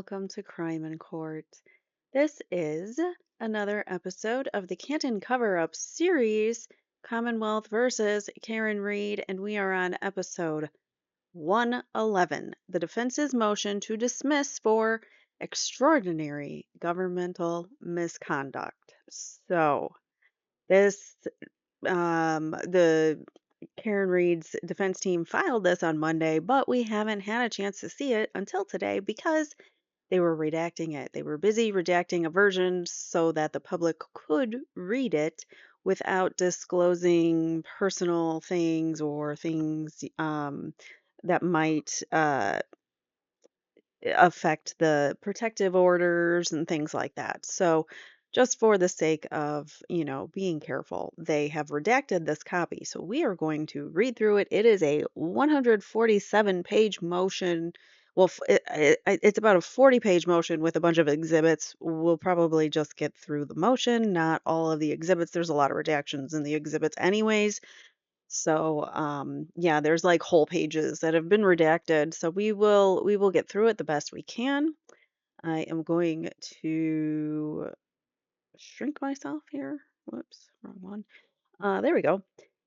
welcome to Crime in Court. This is another episode of the Canton Cover Up series, Commonwealth versus Karen Reed, and we are on episode 111, the defense's motion to dismiss for extraordinary governmental misconduct. So, this the Karen Reed's defense team filed this on Monday, but we haven't had a chance to see it until today because they were redacting it. They were busy redacting a version so that the public could read it without disclosing personal things or things that might affect the protective orders and things like that. So, just for the sake of, being careful, they have redacted this copy. So, we are going to read through it. It is a 147-page motion. Well, it's about a 40-page motion with a bunch of exhibits. We'll probably just get through the motion, not all of the exhibits. There's a lot of redactions in the exhibits, anyways. So, yeah, there's like whole pages that have been redacted. So we will get through it the best we can. I am going to shrink myself here. Whoops, wrong one. There we go.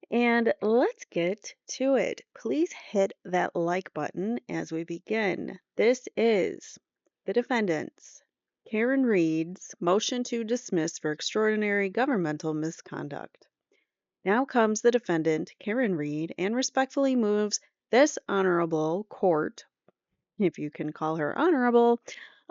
And let's get to it. Please hit that like button as we begin. This is the defendant's, Karen Reed's, motion to dismiss for extraordinary governmental misconduct. Now comes the defendant, Karen Reed, and respectfully moves this honorable court, if you can call her honorable,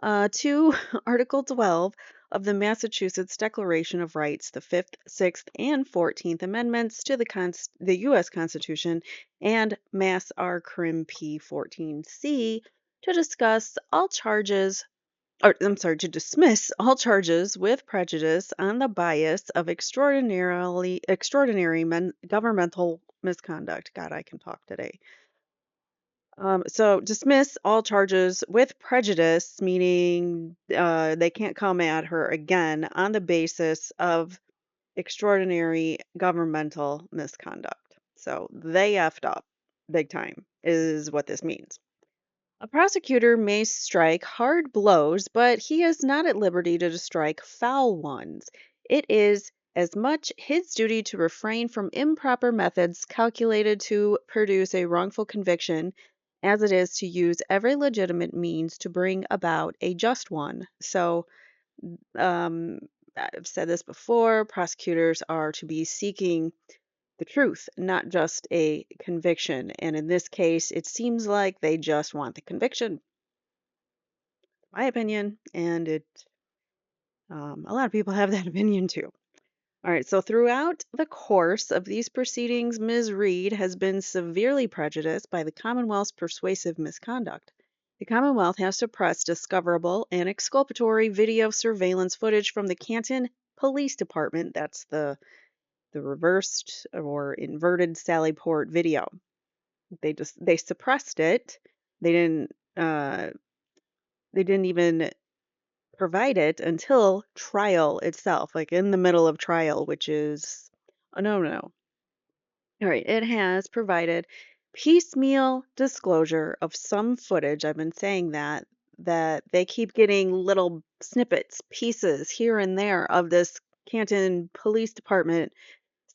to Article 12 of the Massachusetts Declaration of Rights, the 5th, 6th, and 14th Amendments to the U.S. Constitution, and Mass R. Crim P. 14C to discuss all charges to dismiss all charges with prejudice on the bias of extraordinary governmental misconduct. God, I can talk today. So dismiss all charges with prejudice, meaning they can't come at her again on the basis of extraordinary governmental misconduct. So they effed up big time, is what this means. A prosecutor may strike hard blows, but he is not at liberty to strike foul ones. It is as much his duty to refrain from improper methods calculated to produce a wrongful conviction as it is to use every legitimate means to bring about a just one. So, um, I've said this before, prosecutors are to be seeking the truth, not just a conviction. And in this case, it seems like they just want the conviction, my opinion, and a lot of people have that opinion too. All right, so throughout the course of these proceedings, Ms. Reed has been severely prejudiced by the Commonwealth's persuasive misconduct. The Commonwealth has suppressed discoverable and exculpatory video surveillance footage from the Canton Police Department. That's the reversed or inverted Sally Port video. They suppressed it. They didn't uh, they didn't even provide it until trial itself, like in the middle of trial, which is a no. All right, it has provided piecemeal disclosure of some footage. I've been saying that they keep getting little snippets, pieces here and there of this Canton Police Department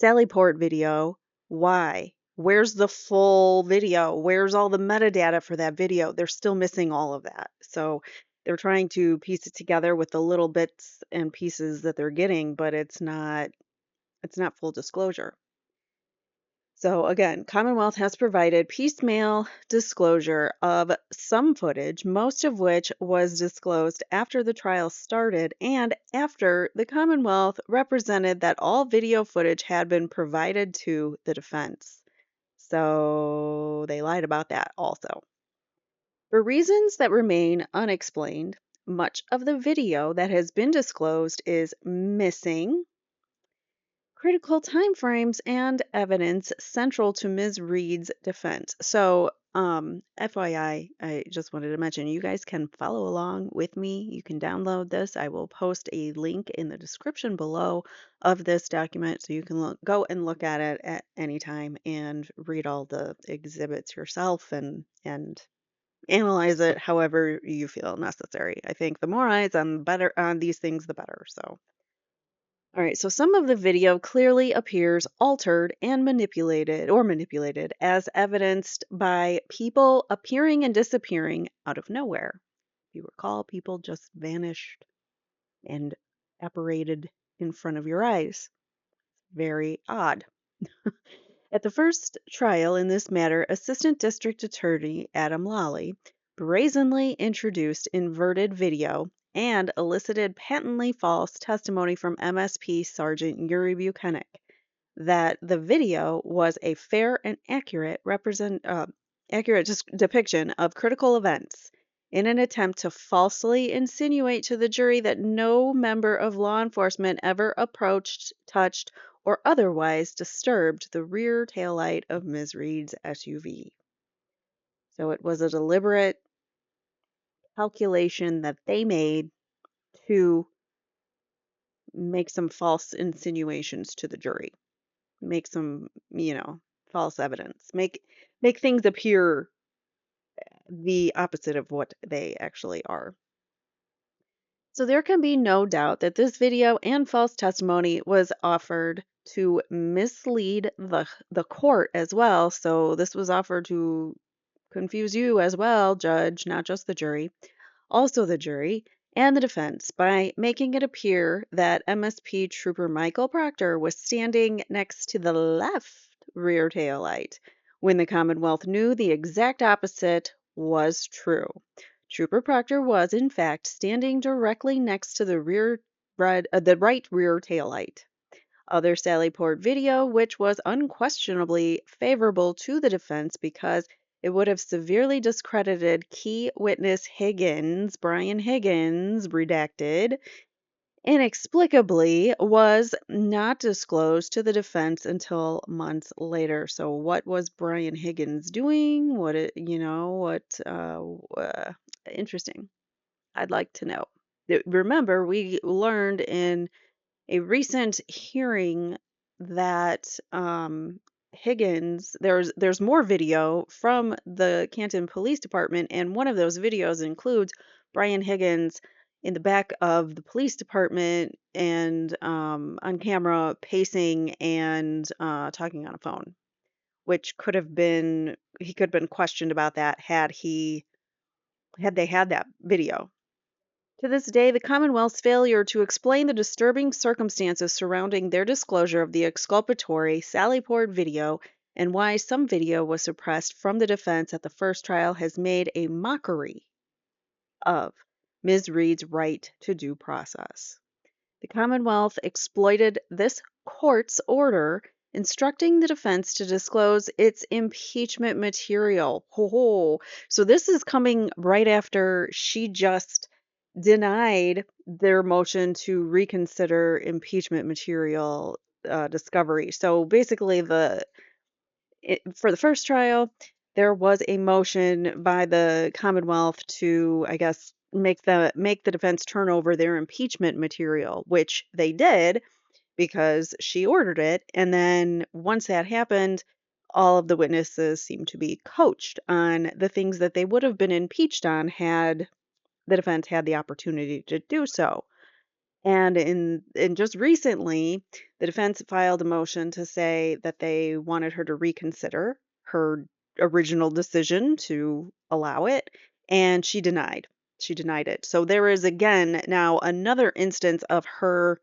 Sallyport video. Why? Where's the full video? Where's all the metadata for that video? They're still missing all of that. So they're trying to piece it together with the little bits and pieces that they're getting, but it's not full disclosure. So again, Commonwealth has provided piecemeal disclosure of some footage, most of which was disclosed after the trial started and after the Commonwealth represented that all video footage had been provided to the defense. So they lied about that also. For reasons that remain unexplained, much of the video that has been disclosed is missing critical timeframes and evidence central to Ms. Reed's defense. So, FYI, I just wanted to mention you guys can follow along with me. You can download this. I will post a link in the description below of this document so you can go and look at it at any time and read all the exhibits yourself and analyze it however you feel necessary. I think the more eyes on these things, the better. So, all right. So some of the video clearly appears altered and manipulated, as evidenced by people appearing and disappearing out of nowhere. If you recall, people just vanished and apparated in front of your eyes. Very odd. At the first trial in this matter, Assistant District Attorney Adam Lally brazenly introduced inverted video and elicited patently false testimony from MSP Sergeant Yuri Buchanan that the video was a fair and accurate depiction of critical events in an attempt to falsely insinuate to the jury that no member of law enforcement ever approached, touched, or otherwise disturbed the rear taillight of Ms. Reed's SUV. So it was a deliberate calculation that they made to make some false insinuations to the jury, make some, false evidence, make things appear the opposite of what they actually are. So there can be no doubt that this video and false testimony was offered to mislead the court as well. So this was offered to confuse you as well, judge, not just the jury, also the jury and the defense, by making it appear that MSP Trooper Michael Proctor was standing next to the left rear tail light when the Commonwealth knew the exact opposite was true. Trooper Proctor was, in fact, standing directly next to the right rear tail light. Other Sally Port video, which was unquestionably favorable to the defense because it would have severely discredited key witness Brian Higgins, redacted, inexplicably was not disclosed to the defense until months later. So what was Brian Higgins doing? Interesting. I'd like to know. Remember, we learned in a recent hearing that Higgins, there's more video from the Canton Police Department, and one of those videos includes Brian Higgins in the back of the police department and on camera pacing and talking on a phone, which he could have been questioned about that had they had that video. To this day, the Commonwealth's failure to explain the disturbing circumstances surrounding their disclosure of the exculpatory Sally Port video and why some video was suppressed from the defense at the first trial has made a mockery of Ms. Reed's right to due process. The Commonwealth exploited this court's order instructing the defense to disclose its impeachment material. Ho ho. So this is coming right after she just denied their motion to reconsider impeachment material discovery. So basically, for the first trial, there was a motion by the Commonwealth to, I guess, make the defense turn over their impeachment material, which they did because she ordered it. And then once that happened, all of the witnesses seemed to be coached on the things that they would have been impeached on had the defense had the opportunity to do so. And in just recently, the defense filed a motion to say that they wanted her to reconsider her original decision to allow it, and she denied. She denied it. So there is again now another instance of her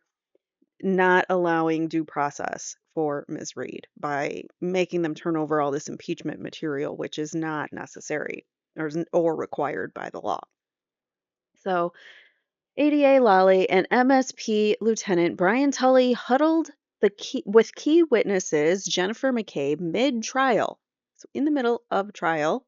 not allowing due process for Ms. Reed by making them turn over all this impeachment material, which is not necessary or required by the law. So ADA Lally and MSP Lieutenant Brian Tully huddled with key witnesses Jennifer McCabe mid-trial. So in the middle of trial,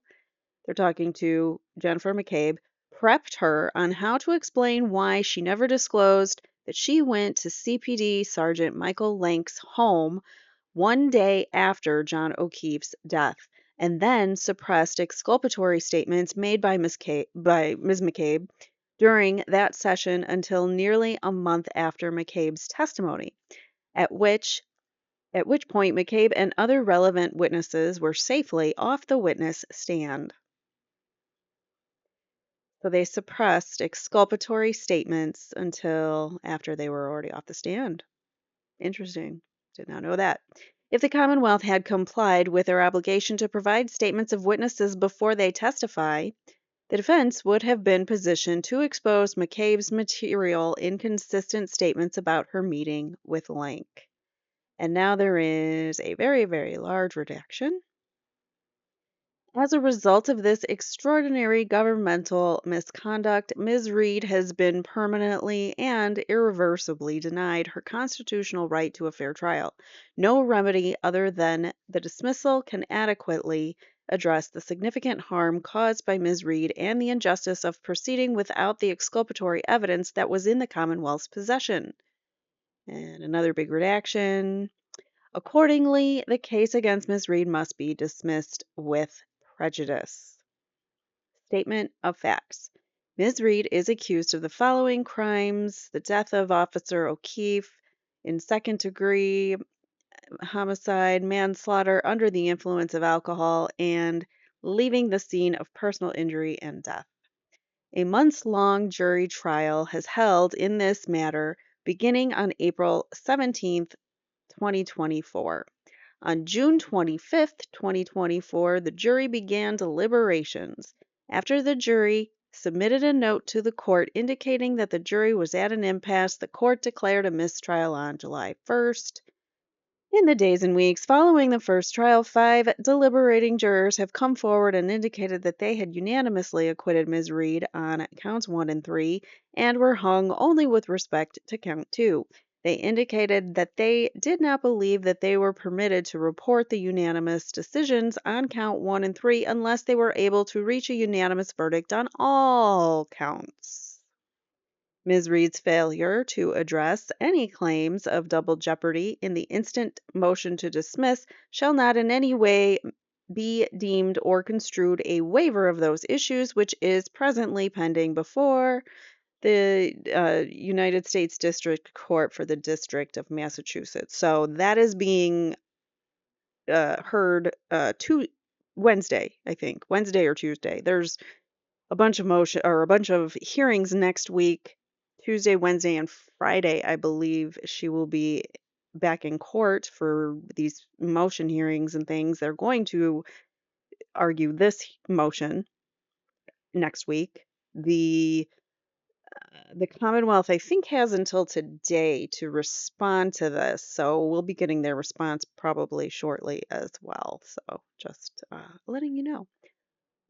they're talking to Jennifer McCabe, prepped her on how to explain why she never disclosed that she went to CPD Sergeant Michael Lank's home one day after John O'Keefe's death, and then suppressed exculpatory statements made by Ms. McCabe during that session until nearly a month after McCabe's testimony, at which point McCabe and other relevant witnesses were safely off the witness stand. So they suppressed exculpatory statements until after they were already off the stand. Interesting. Did not know that. If the Commonwealth had complied with their obligation to provide statements of witnesses before they testify, the defense would have been positioned to expose McCabe's material inconsistent statements about her meeting with Lank. And now there is a very, very large redaction. As a result of this extraordinary governmental misconduct, Ms. Reed has been permanently and irreversibly denied her constitutional right to a fair trial. No remedy other than the dismissal can adequately address the significant harm caused by Ms. Reed and the injustice of proceeding without the exculpatory evidence that was in the Commonwealth's possession. And another big redaction. Accordingly, the case against Ms. Reed must be dismissed with prejudice. Statement of facts. Ms. Reed is accused of the following crimes: the death of Officer O'Keefe in second degree homicide, manslaughter under the influence of alcohol, and leaving the scene of personal injury and death. A months-long jury trial has held in this matter beginning on April 17th, 2024. On June 25th, 2024, the jury began deliberations. After the jury submitted a note to the court indicating that the jury was at an impasse, the court declared a mistrial on July 1st. In the days and weeks following the first trial, 5 deliberating jurors have come forward and indicated that they had unanimously acquitted Ms. Reed on counts 1 and 3 and were hung only with respect to count 2. They indicated that they did not believe that they were permitted to report the unanimous decisions on count 1 and 3 unless they were able to reach a unanimous verdict on all counts. Ms. Reed's failure to address any claims of double jeopardy in the instant motion to dismiss shall not in any way be deemed or construed a waiver of those issues, which is presently pending before the United States District Court for the District of Massachusetts. So that is being heard Wednesday, I think, Wednesday or Tuesday. There's a bunch of motion or a bunch of hearings next week, Tuesday, Wednesday, and Friday. I believe she will be back in court for these motion hearings and things. They're going to argue this motion next week. The Commonwealth, I think, has until today to respond to this, so we'll be getting their response probably shortly as well. So just letting you know.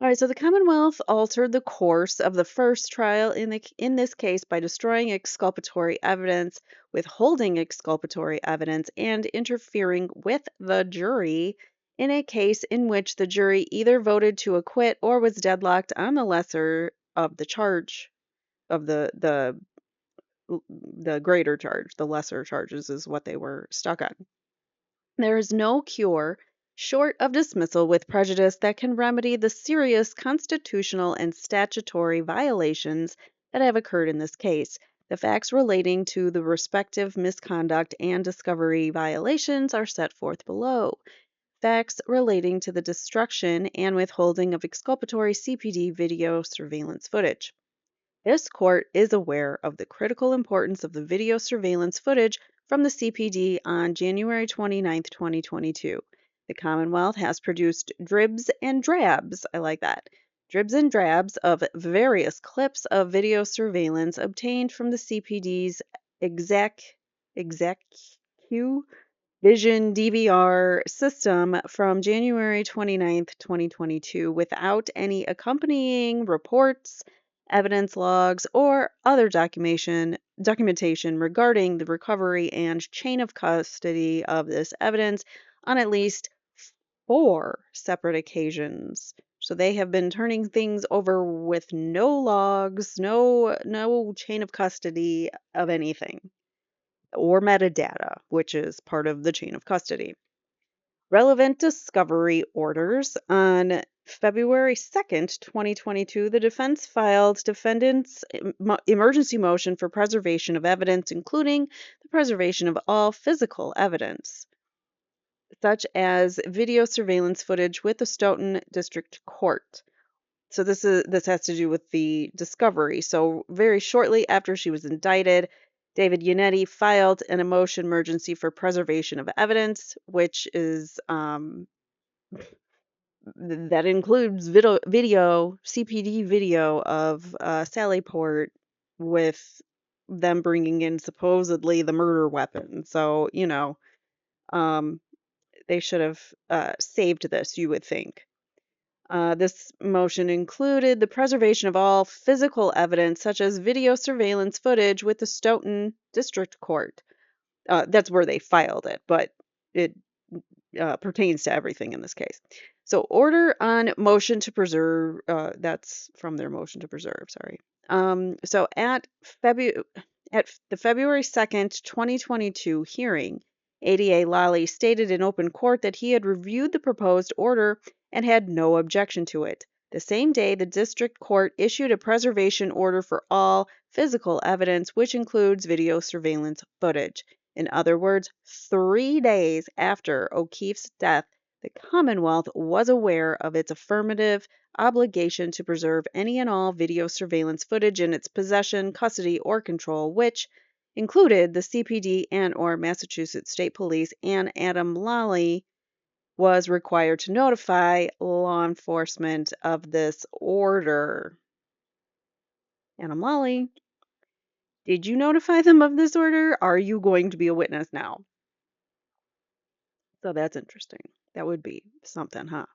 All right, so the Commonwealth altered the course of the first trial in this case by destroying exculpatory evidence, withholding exculpatory evidence, and interfering with the jury in a case in which the jury either voted to acquit or was deadlocked on the lesser of the charge of the greater charge. The lesser charges is what they were stuck on. There is no cure short of dismissal with prejudice that can remedy the serious constitutional and statutory violations that have occurred in this case. The facts relating to the respective misconduct and discovery violations are set forth below. Facts relating to the destruction and withholding of exculpatory CPD video surveillance footage. This court is aware of the critical importance of the video surveillance footage from the CPD on January 29, 2022. The Commonwealth has produced dribs and drabs, I like that, dribs and drabs of various clips of video surveillance obtained from the CPD's exec Vision DVR system from January 29th, 2022, without any accompanying reports, evidence logs, or other documentation regarding the recovery and chain of custody of this evidence on at least 4 separate occasions. So they have been turning things over with no logs, no chain of custody of anything or metadata, which is part of the chain of custody. Relevant discovery orders. On February 2nd, 2022, the defense filed defendant's emergency motion for preservation of evidence, including the preservation of all physical evidence, such as video surveillance footage with the Stoughton District Court. So this has to do with the discovery. So very shortly after she was indicted, David Yannetti filed an motion emergency for preservation of evidence, which is that includes CPD video of Sally Port with them bringing in supposedly the murder weapon. So, um, they should have saved this, you would think. This motion included the preservation of all physical evidence, such as video surveillance footage with the Stoughton District Court. That's where they filed it, but it pertains to everything in this case. So, order on motion to preserve, that's from their motion to preserve, sorry. So, at the February 2nd, 2022 hearing, ADA Lally stated in open court that he had reviewed the proposed order and had no objection to it. The same day, the district court issued a preservation order for all physical evidence, which includes video surveillance footage. In other words, 3 days after O'Keefe's death, the Commonwealth was aware of its affirmative obligation to preserve any and all video surveillance footage in its possession, custody, or control, which included the CPD and/or Massachusetts State Police, and Adam Lally was required to notify law enforcement of this order. Adam Lally, did you notify them of this order? Are you going to be a witness now? So that's interesting. That would be something, huh?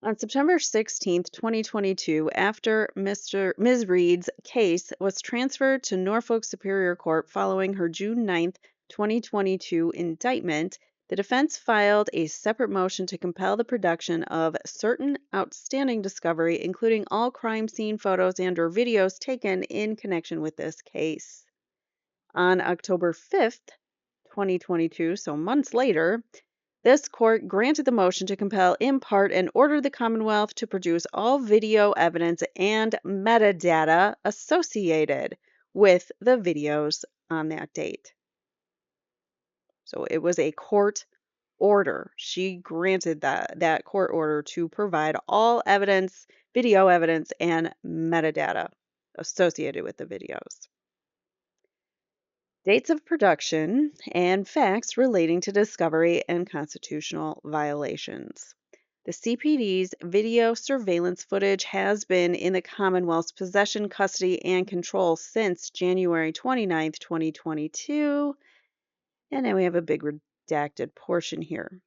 On September 16th, 2022, after Ms. Reed's case was transferred to Norfolk Superior Court following her June 9th, 2022 indictment, the defense filed a separate motion to compel the production of certain outstanding discovery, including all crime scene photos and/or videos taken in connection with this case. On October 5th, 2022, so months later, this court granted the motion to compel in part and ordered the Commonwealth to produce all video evidence and metadata associated with the videos on that date. So it was a court order. She granted that court order to provide all evidence, video evidence, and metadata associated with the videos. Dates of production, and facts relating to discovery and constitutional violations. The CPD's video surveillance footage has been in the Commonwealth's possession, custody, and control since January 29th, 2022. And then we have a big redacted portion here.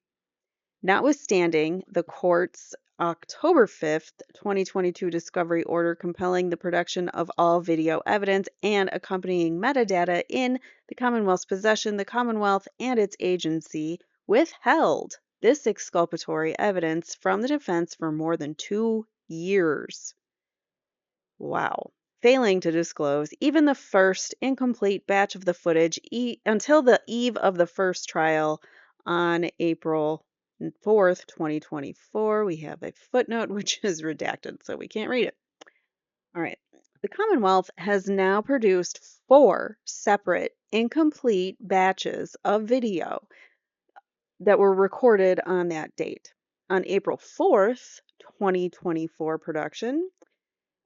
Notwithstanding the court's October 5th, 2022 discovery order compelling the production of all video evidence and accompanying metadata in the Commonwealth's possession, the Commonwealth and its agency withheld this exculpatory evidence from the defense for more than 2 years. Wow. Failing to disclose even the first incomplete batch of the footage until the eve of the first trial on April 4th, 2024. We have a footnote which is redacted, so we can't read it. All right. The Commonwealth has now produced 4 separate incomplete batches of video that were recorded on that date. On April 4th, 2024 production,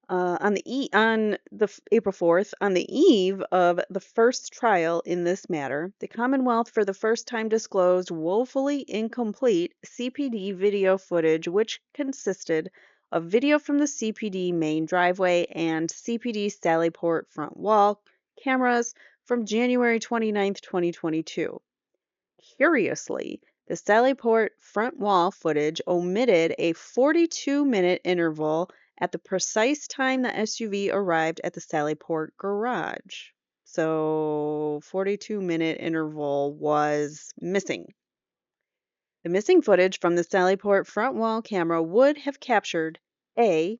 April 4th, on the eve of the first trial in this matter, the Commonwealth for the first time disclosed woefully incomplete CPD video footage, which consisted of video from the CPD main driveway and CPD Sallyport front wall cameras from January 29th, 2022. Curiously, the Sallyport front wall footage omitted a 42-minute interval at the precise time the SUV arrived at the Sallyport garage. So, 42-minute interval was missing. The missing footage from the Sallyport front wall camera would have captured a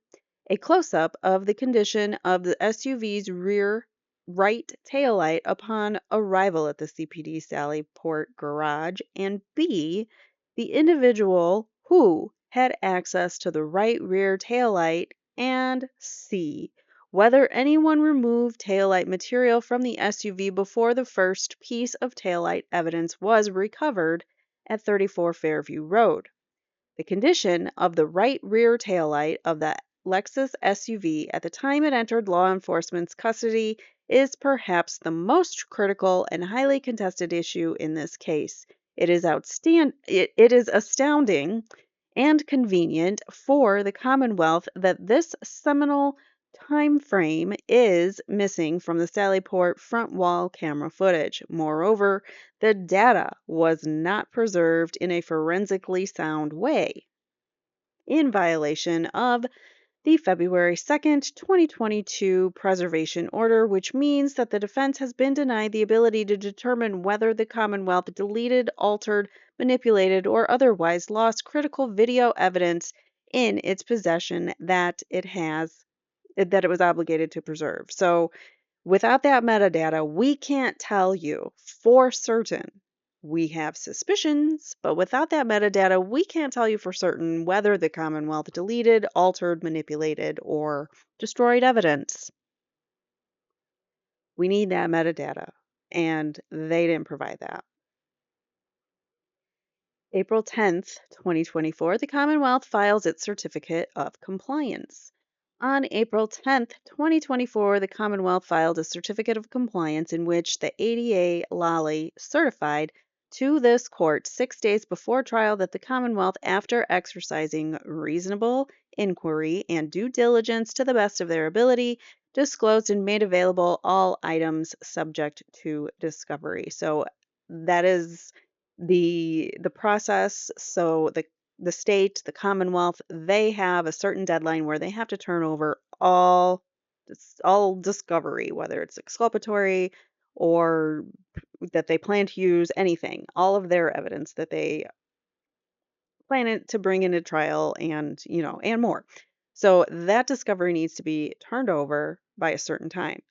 close-up of the condition of the SUV's rear right taillight upon arrival at the CPD Sallyport garage, and B, the individual who had access to the right rear taillight, and C, whether anyone removed taillight material from the SUV before the first piece of taillight evidence was recovered at 34 Fairview Road. The condition of the right rear taillight of the Lexus SUV at the time it entered law enforcement's custody is perhaps the most critical and highly contested issue in this case. It is astounding and convenient for the Commonwealth that this seminal time frame is missing from the Sallyport front wall camera footage. Moreover, the data was not preserved in a forensically sound way, in violation of the February 2nd, 2022 preservation order, which means that the defense has been denied the ability to determine whether the Commonwealth deleted, altered, manipulated, or otherwise lost critical video evidence in its possession that it was obligated to preserve. So, without that metadata, we can't tell you for certain. We have suspicions, but without that metadata, we can't tell you for certain whether the Commonwealth deleted, altered, manipulated, or destroyed evidence. We need that metadata, and they didn't provide that. April 10th, 2024, the Commonwealth files its Certificate of Compliance. On April 10th, 2024, the Commonwealth filed a Certificate of Compliance in which the ADA Lally certified to this court 6 days before trial that the Commonwealth, after exercising reasonable inquiry and due diligence to the best of their ability, disclosed and made available all items subject to discovery. So that is the process. So the state, the Commonwealth, they have a certain deadline where they have to turn over all discovery, whether it's exculpatory or that they plan to use, anything, all of their evidence that they plan it to bring into trial, and and more. So that discovery needs to be turned over by a certain time.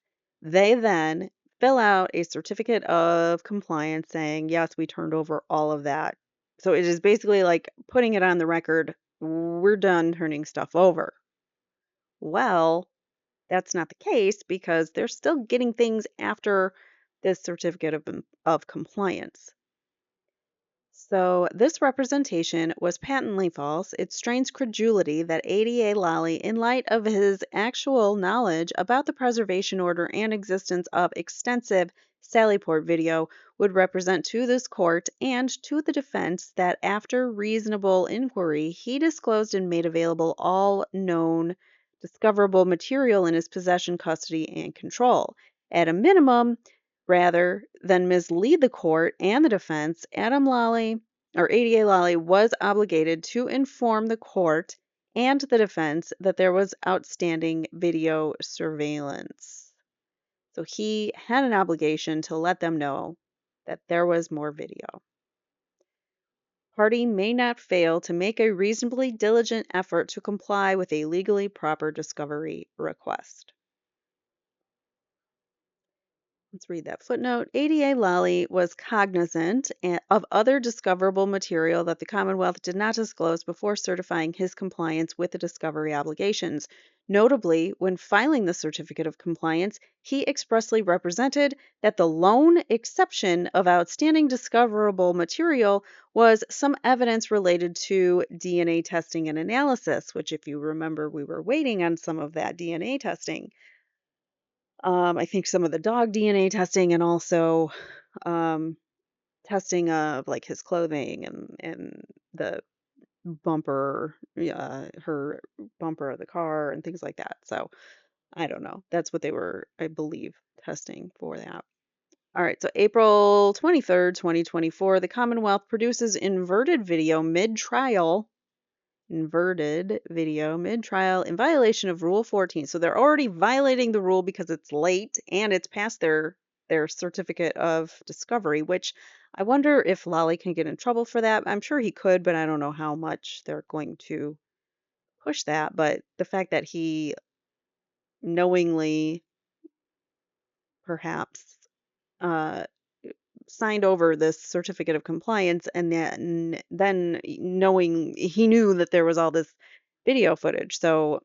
They then fill out a certificate of compliance saying, yes, we turned over all of that. So it is basically like putting it on the record, we're done turning stuff over. Well, that's not the case because they're still getting things after this certificate of compliance. So, this representation was patently false. It strains credulity that ADA Lally, in light of his actual knowledge about the preservation order and existence of extensive Sallyport video, would represent to this court and to the defense that after reasonable inquiry, he disclosed and made available all known discoverable material in his possession, custody, and control. At a minimum, rather than mislead the court and the defense, ADA Lally was obligated to inform the court and the defense that there was outstanding video surveillance. So he had an obligation to let them know that there was more video. Party may not fail to make a reasonably diligent effort to comply with a legally proper discovery request. Let's read that footnote. ADA Lally was cognizant of other discoverable material that the Commonwealth did not disclose before certifying his compliance with the discovery obligations. Notably, when filing the Certificate of Compliance, he expressly represented that the lone exception of outstanding discoverable material was some evidence related to DNA testing and analysis, which, if you remember, we were waiting on some of that DNA testing. I think some of the dog DNA testing, and also testing of like his clothing and the her bumper of the car and things like that. So I don't know. That's what they were, I believe, testing for that. All right, so April 23rd, 2024, the Commonwealth produces inverted video mid-trial in violation of Rule 14. So they're already violating the rule because it's late and it's past their certificate of discovery, which I wonder if Lally can get in trouble for that. I'm sure he could, but I don't know how much they're going to push that. But the fact that he knowingly, perhaps, uh, signed over this certificate of compliance, and then knowing he knew that there was all this video footage. So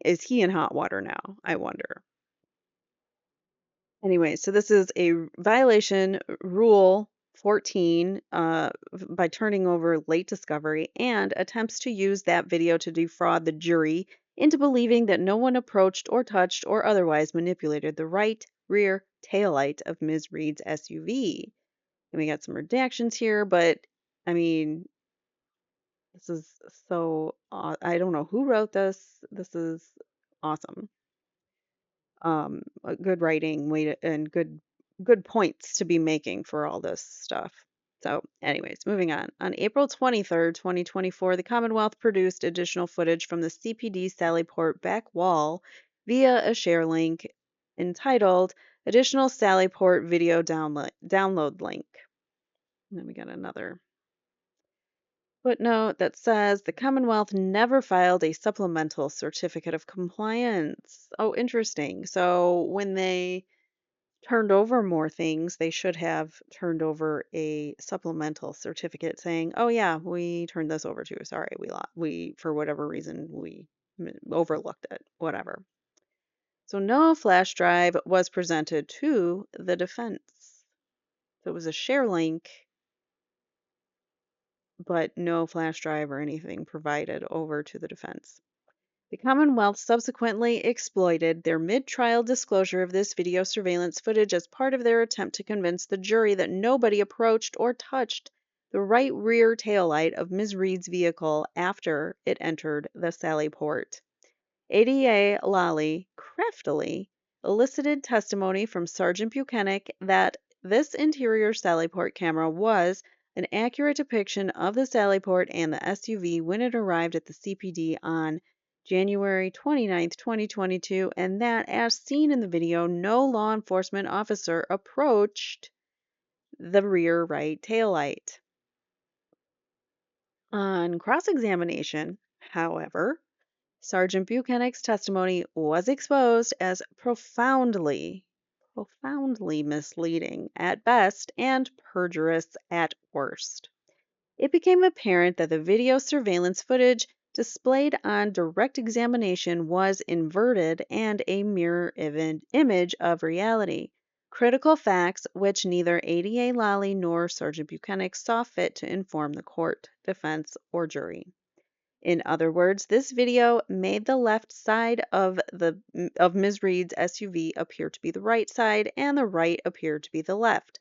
is he in hot water now? I wonder. Anyway, so this is a violation Rule 14 by turning over late discovery and attempts to use that video to defraud the jury into believing that no one approached or touched or otherwise manipulated the right rear taillight of Ms. Reed's SUV. And we got some redactions here, but I mean, this is I don't know who wrote this. This is awesome. Good writing, and good points to be making for all this stuff. So, anyways, moving on. On April 23rd, 2024, the Commonwealth produced additional footage from the CPD Sallyport back wall via a share link entitled Additional Sallyport Video Download Link. And then we got another footnote that says the Commonwealth never filed a supplemental certificate of compliance. Oh, interesting. So when they turned over more things, they should have turned over a supplemental certificate saying, "Oh yeah, we turned this over too. Sorry, we for whatever reason we overlooked it. Whatever." So no flash drive was presented to the defense. So it was a share link, but no flash drive or anything provided over to the defense. The Commonwealth subsequently exploited their mid-trial disclosure of this video surveillance footage as part of their attempt to convince the jury that nobody approached or touched the right rear taillight of Ms. Reed's vehicle after it entered the Sallyport. ADA Lally craftily elicited testimony from Sergeant Buchanan that this interior Sallyport camera was an accurate depiction of the Sallyport and the SUV when it arrived at the CPD on January 29, 2022, and that, as seen in the video, no law enforcement officer approached the rear right taillight. On cross-examination, however, Sergeant Buchanan's testimony was exposed as profoundly misleading at best and perjurious at worst. It became apparent that the video surveillance footage displayed on direct examination was inverted and a mirror image of reality, critical facts which neither ADA Lally nor Sergeant Buchanan saw fit to inform the court, defense, or jury. In other words, this video made the left side of Ms. Reed's SUV appear to be the right side and the right appear to be the left.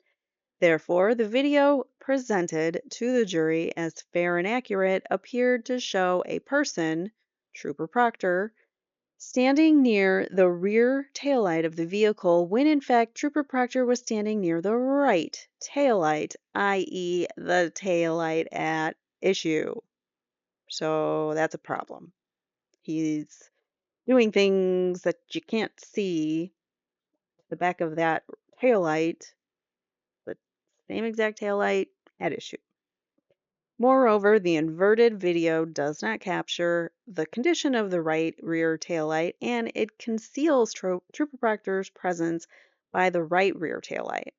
Therefore, the video presented to the jury as fair and accurate appeared to show a person, Trooper Proctor, standing near the rear taillight of the vehicle when in fact Trooper Proctor was standing near the right taillight, i.e., the taillight at issue. So that's a problem. He's doing things that you can't see the back of that taillight, the same exact taillight at issue. Moreover, the inverted video does not capture the condition of the right rear taillight, and it conceals Trooper Proctor's presence by the right rear taillight.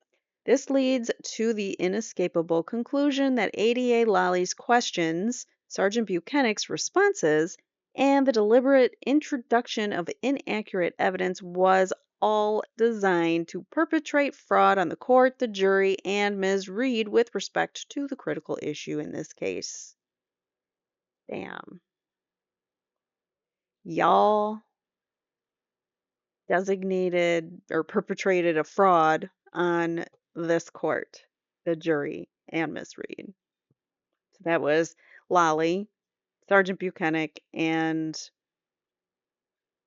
This leads to the inescapable conclusion that ADA Lally's questions, Sergeant Buchanan's responses, and the deliberate introduction of inaccurate evidence was all designed to perpetrate fraud on the court, the jury, and Ms. Reed with respect to the critical issue in this case. Damn. Y'all designated or perpetrated a fraud on this court, the jury, and Ms. Reed. So that was Lally, Sergeant Buchanan, and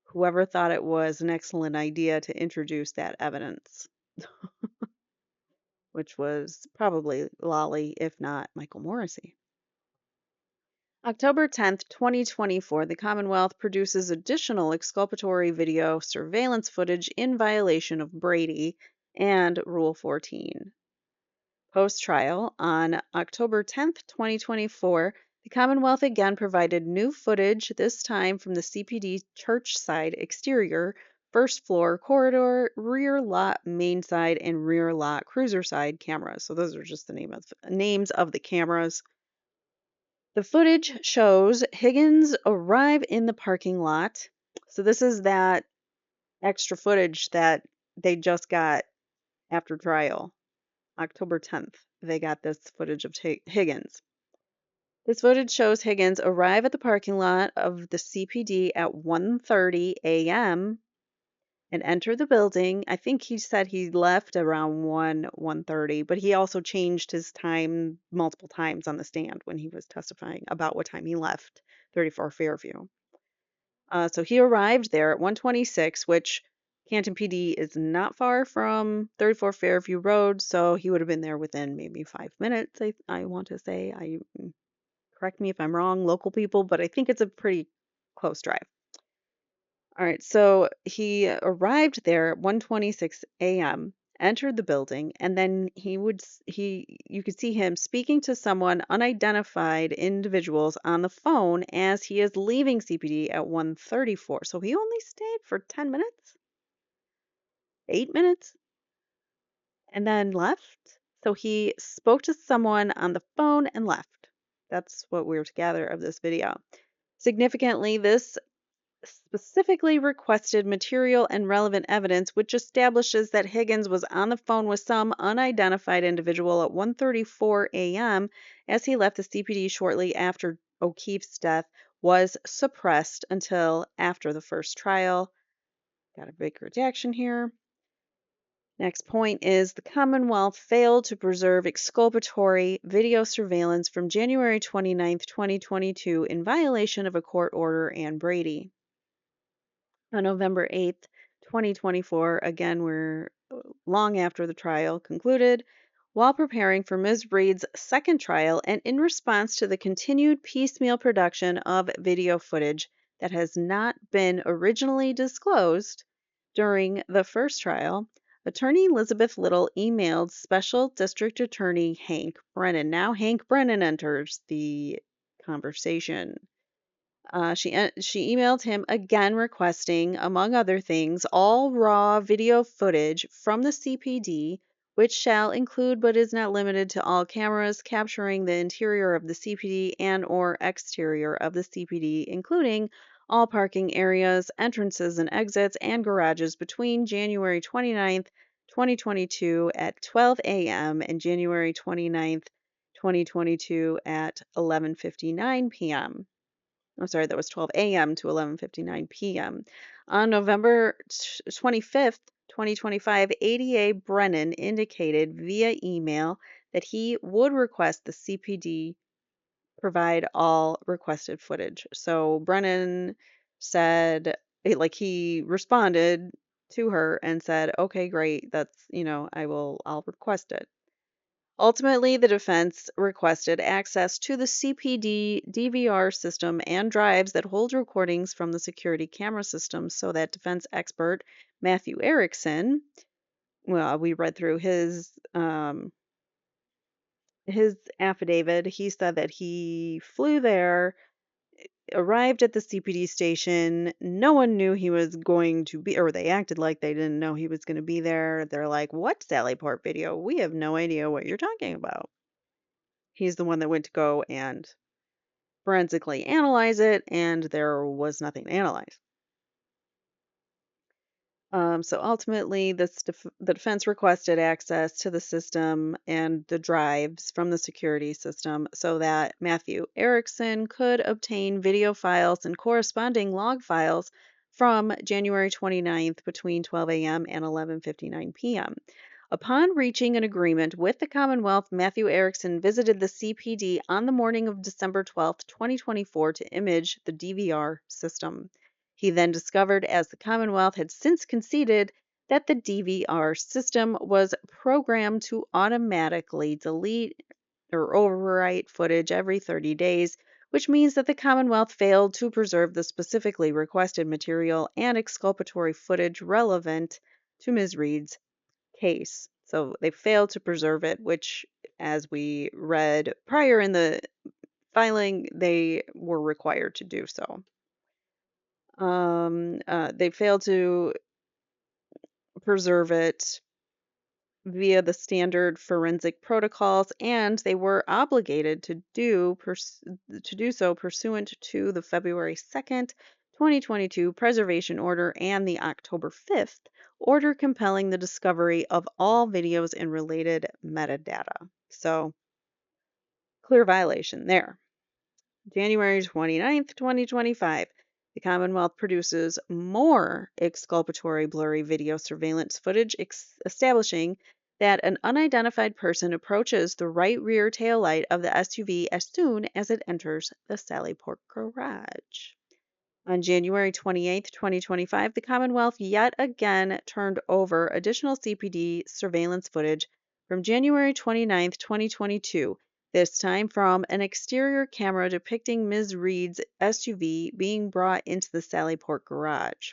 whoever thought it was an excellent idea to introduce that evidence, which was probably Lally, if not Michael Morrissey. October 10th, 2024, the Commonwealth produces additional exculpatory video surveillance footage in violation of Brady and Rule 14. Post-trial, on October 10th, 2024, the Commonwealth again provided new footage, this time from the CPD church side exterior, first floor corridor, rear lot main side, and rear lot cruiser side cameras. So those are just the names of the cameras. The footage shows Higgins arrive in the parking lot. So this is that extra footage that they just got after trial. October 10th, they got this footage of Higgins. This footage shows Higgins arrive at the parking lot of the CPD at 1:30 a.m. and enter the building. I think he said he left around 1:30, but he also changed his time multiple times on the stand when he was testifying about what time he left 34 Fairview. So he arrived there at 1:26, which Canton PD is not far from 34 Fairview Road, so he would have been there within maybe 5 minutes. I want to say. Correct me if I'm wrong, local people, but I think it's a pretty close drive. All right, so he arrived there at 1:26 a.m., entered the building, and then you could see him speaking to someone unidentified individuals on the phone as he is leaving CPD at 1:34. So he only stayed for 10 minutes, 8 minutes, and then left. So he spoke to someone on the phone and left. That's what we're to gather of this video. Significantly, this specifically requested material and relevant evidence which establishes that Higgins was on the phone with some unidentified individual at 1:34 a.m. as he left the CPD shortly after O'Keefe's death was suppressed until after the first trial. Got a big redaction here. Next point is the Commonwealth failed to preserve exculpatory video surveillance from January 29th, 2022 in violation of a court order and Brady. On November 8th, 2024, again, we're long after the trial concluded, while preparing for Ms. Reed's second trial and in response to the continued piecemeal production of video footage that has not been originally disclosed during the first trial, Attorney Elizabeth Little emailed Special District Attorney Hank Brennan. Now Hank Brennan enters the conversation. She emailed him again requesting, among other things, all raw video footage from the CPD, which shall include but is not limited to all cameras capturing the interior of the CPD and or exterior of the CPD, including all parking areas, entrances and exits, and garages between January 29th, 2022 at 12 a.m. and January 29th, 2022 at 11:59 p.m. I'm sorry, that was 12 a.m. to 11:59 p.m. On November 25th, 2025, ADA Brennan indicated via email that he would request the CPD provide all requested footage. So Brennan said, like, he responded to her and said, okay, great, that's, I'll request it. Ultimately, the defense requested access to the CPD DVR system and drives that hold recordings from the security camera system so that defense expert Matthew Erickson, well, we read through his affidavit. He said that he flew there, arrived at the CPD station. No one knew he was going to be, or they acted like they didn't know he was going to be there. They're like, what Sallyport video? We have no idea what you're talking about. He's the one that went to go and forensically analyze it, and there was nothing to analyze. So ultimately, the defense requested access to the system and the drives from the security system so that Matthew Erickson could obtain video files and corresponding log files from January 29th between 12 a.m. and 11:59 p.m. Upon reaching an agreement with the Commonwealth, Matthew Erickson visited the CPD on the morning of December 12th, 2024 to image the DVR system. He then discovered, as the Commonwealth had since conceded, that the DVR system was programmed to automatically delete or overwrite footage every 30 days, which means that the Commonwealth failed to preserve the specifically requested material and exculpatory footage relevant to Ms. Reed's case. So they failed to preserve it, which, as we read prior in the filing, they were required to do so. They failed to preserve it via the standard forensic protocols, and they were obligated to do so pursuant to the February 2nd, 2022 preservation order and the October 5th order compelling the discovery of all videos and related metadata. So, clear violation there. January 29th, 2025. The Commonwealth produces more exculpatory blurry video surveillance footage establishing that an unidentified person approaches the right rear taillight of the SUV as soon as it enters the Sallyport garage. On January 28th, 2025, the Commonwealth yet again turned over additional CPD surveillance footage from January 29th, 2022, this time from an exterior camera depicting Ms. Reed's SUV being brought into the Sallyport garage.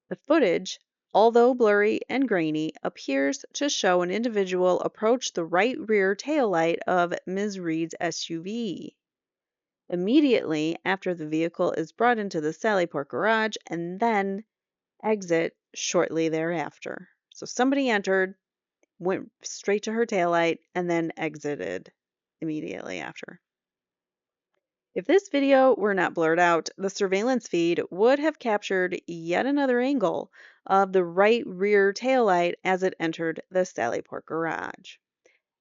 The footage, although blurry and grainy, appears to show an individual approach the right rear taillight of Ms. Reed's SUV immediately after the vehicle is brought into the Sallyport garage and then exit shortly thereafter. So somebody entered, went straight to her taillight, and then exited immediately after. If this video were not blurred out, the surveillance feed would have captured yet another angle of the right rear taillight as it entered the Sallyport garage.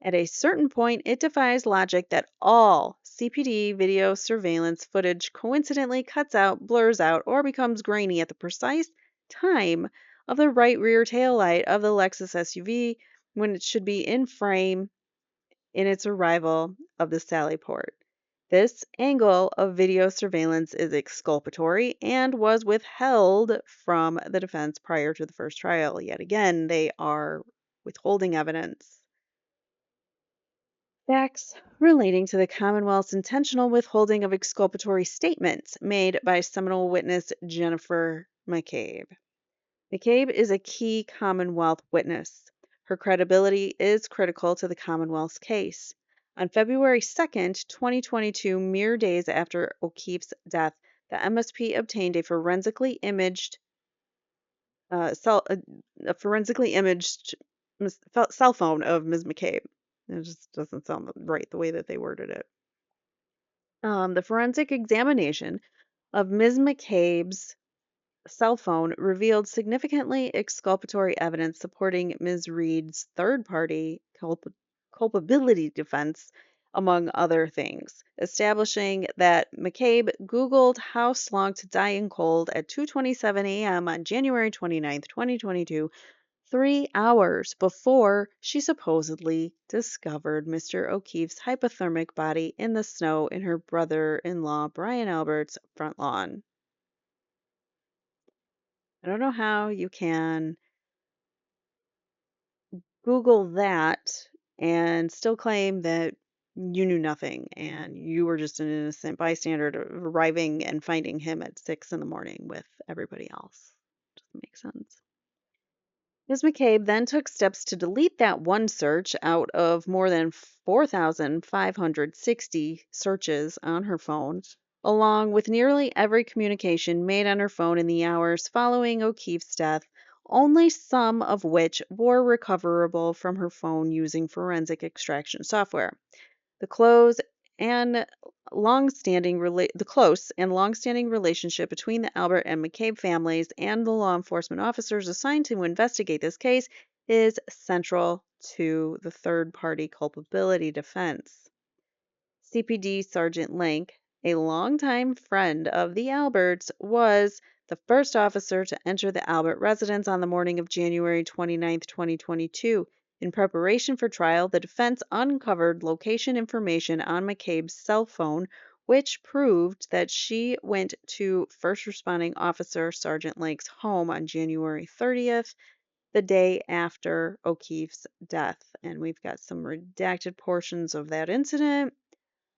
At a certain point, it defies logic that all CPD video surveillance footage coincidentally cuts out, blurs out, or becomes grainy at the precise time of the right rear tail light of the Lexus SUV when it should be in frame in its arrival of the Sallyport. This angle of video surveillance is exculpatory and was withheld from the defense prior to the first trial. Yet again, they are withholding evidence. Facts relating to the Commonwealth's intentional withholding of exculpatory statements made by seminal witness Jennifer McCabe. McCabe is a key Commonwealth witness. Her credibility is critical to the Commonwealth's case. On February 2nd, 2022, mere days after O'Keefe's death, the MSP obtained a forensically imaged cell phone of Ms. McCabe. It just doesn't sound right the way that they worded it. The forensic examination of Ms. McCabe's cell phone revealed significantly exculpatory evidence supporting Ms. Reed's third-party culpability defense, among other things, establishing that McCabe Googled "house long to die in cold" at 2:27 a.m. on January 29th, 2022, 3 hours before she supposedly discovered Mr. O'Keefe's hypothermic body in the snow in her brother-in-law Brian Albert's front lawn. I don't know how you can Google that and still claim that you knew nothing and you were just an innocent bystander arriving and finding him at 6 in the morning with everybody else. Doesn't make sense. Ms. McCabe then took steps to delete that one search out of more than 4,560 searches on her phone, along with nearly every communication made on her phone in the hours following O'Keefe's death, only some of which were recoverable from her phone using forensic extraction software. The close and long-standing relationship between the Albert and McCabe families and the law enforcement officers assigned to investigate this case is central to the third-party culpability defense. CPD Sergeant Link, a longtime friend of the Alberts, was the first officer to enter the Albert residence on the morning of January 29th, 2022. In preparation for trial, the defense uncovered location information on McCabe's cell phone, which proved that she went to first responding officer Sergeant Lake's home on January 30th, the day after O'Keefe's death. And we've got some redacted portions of that incident.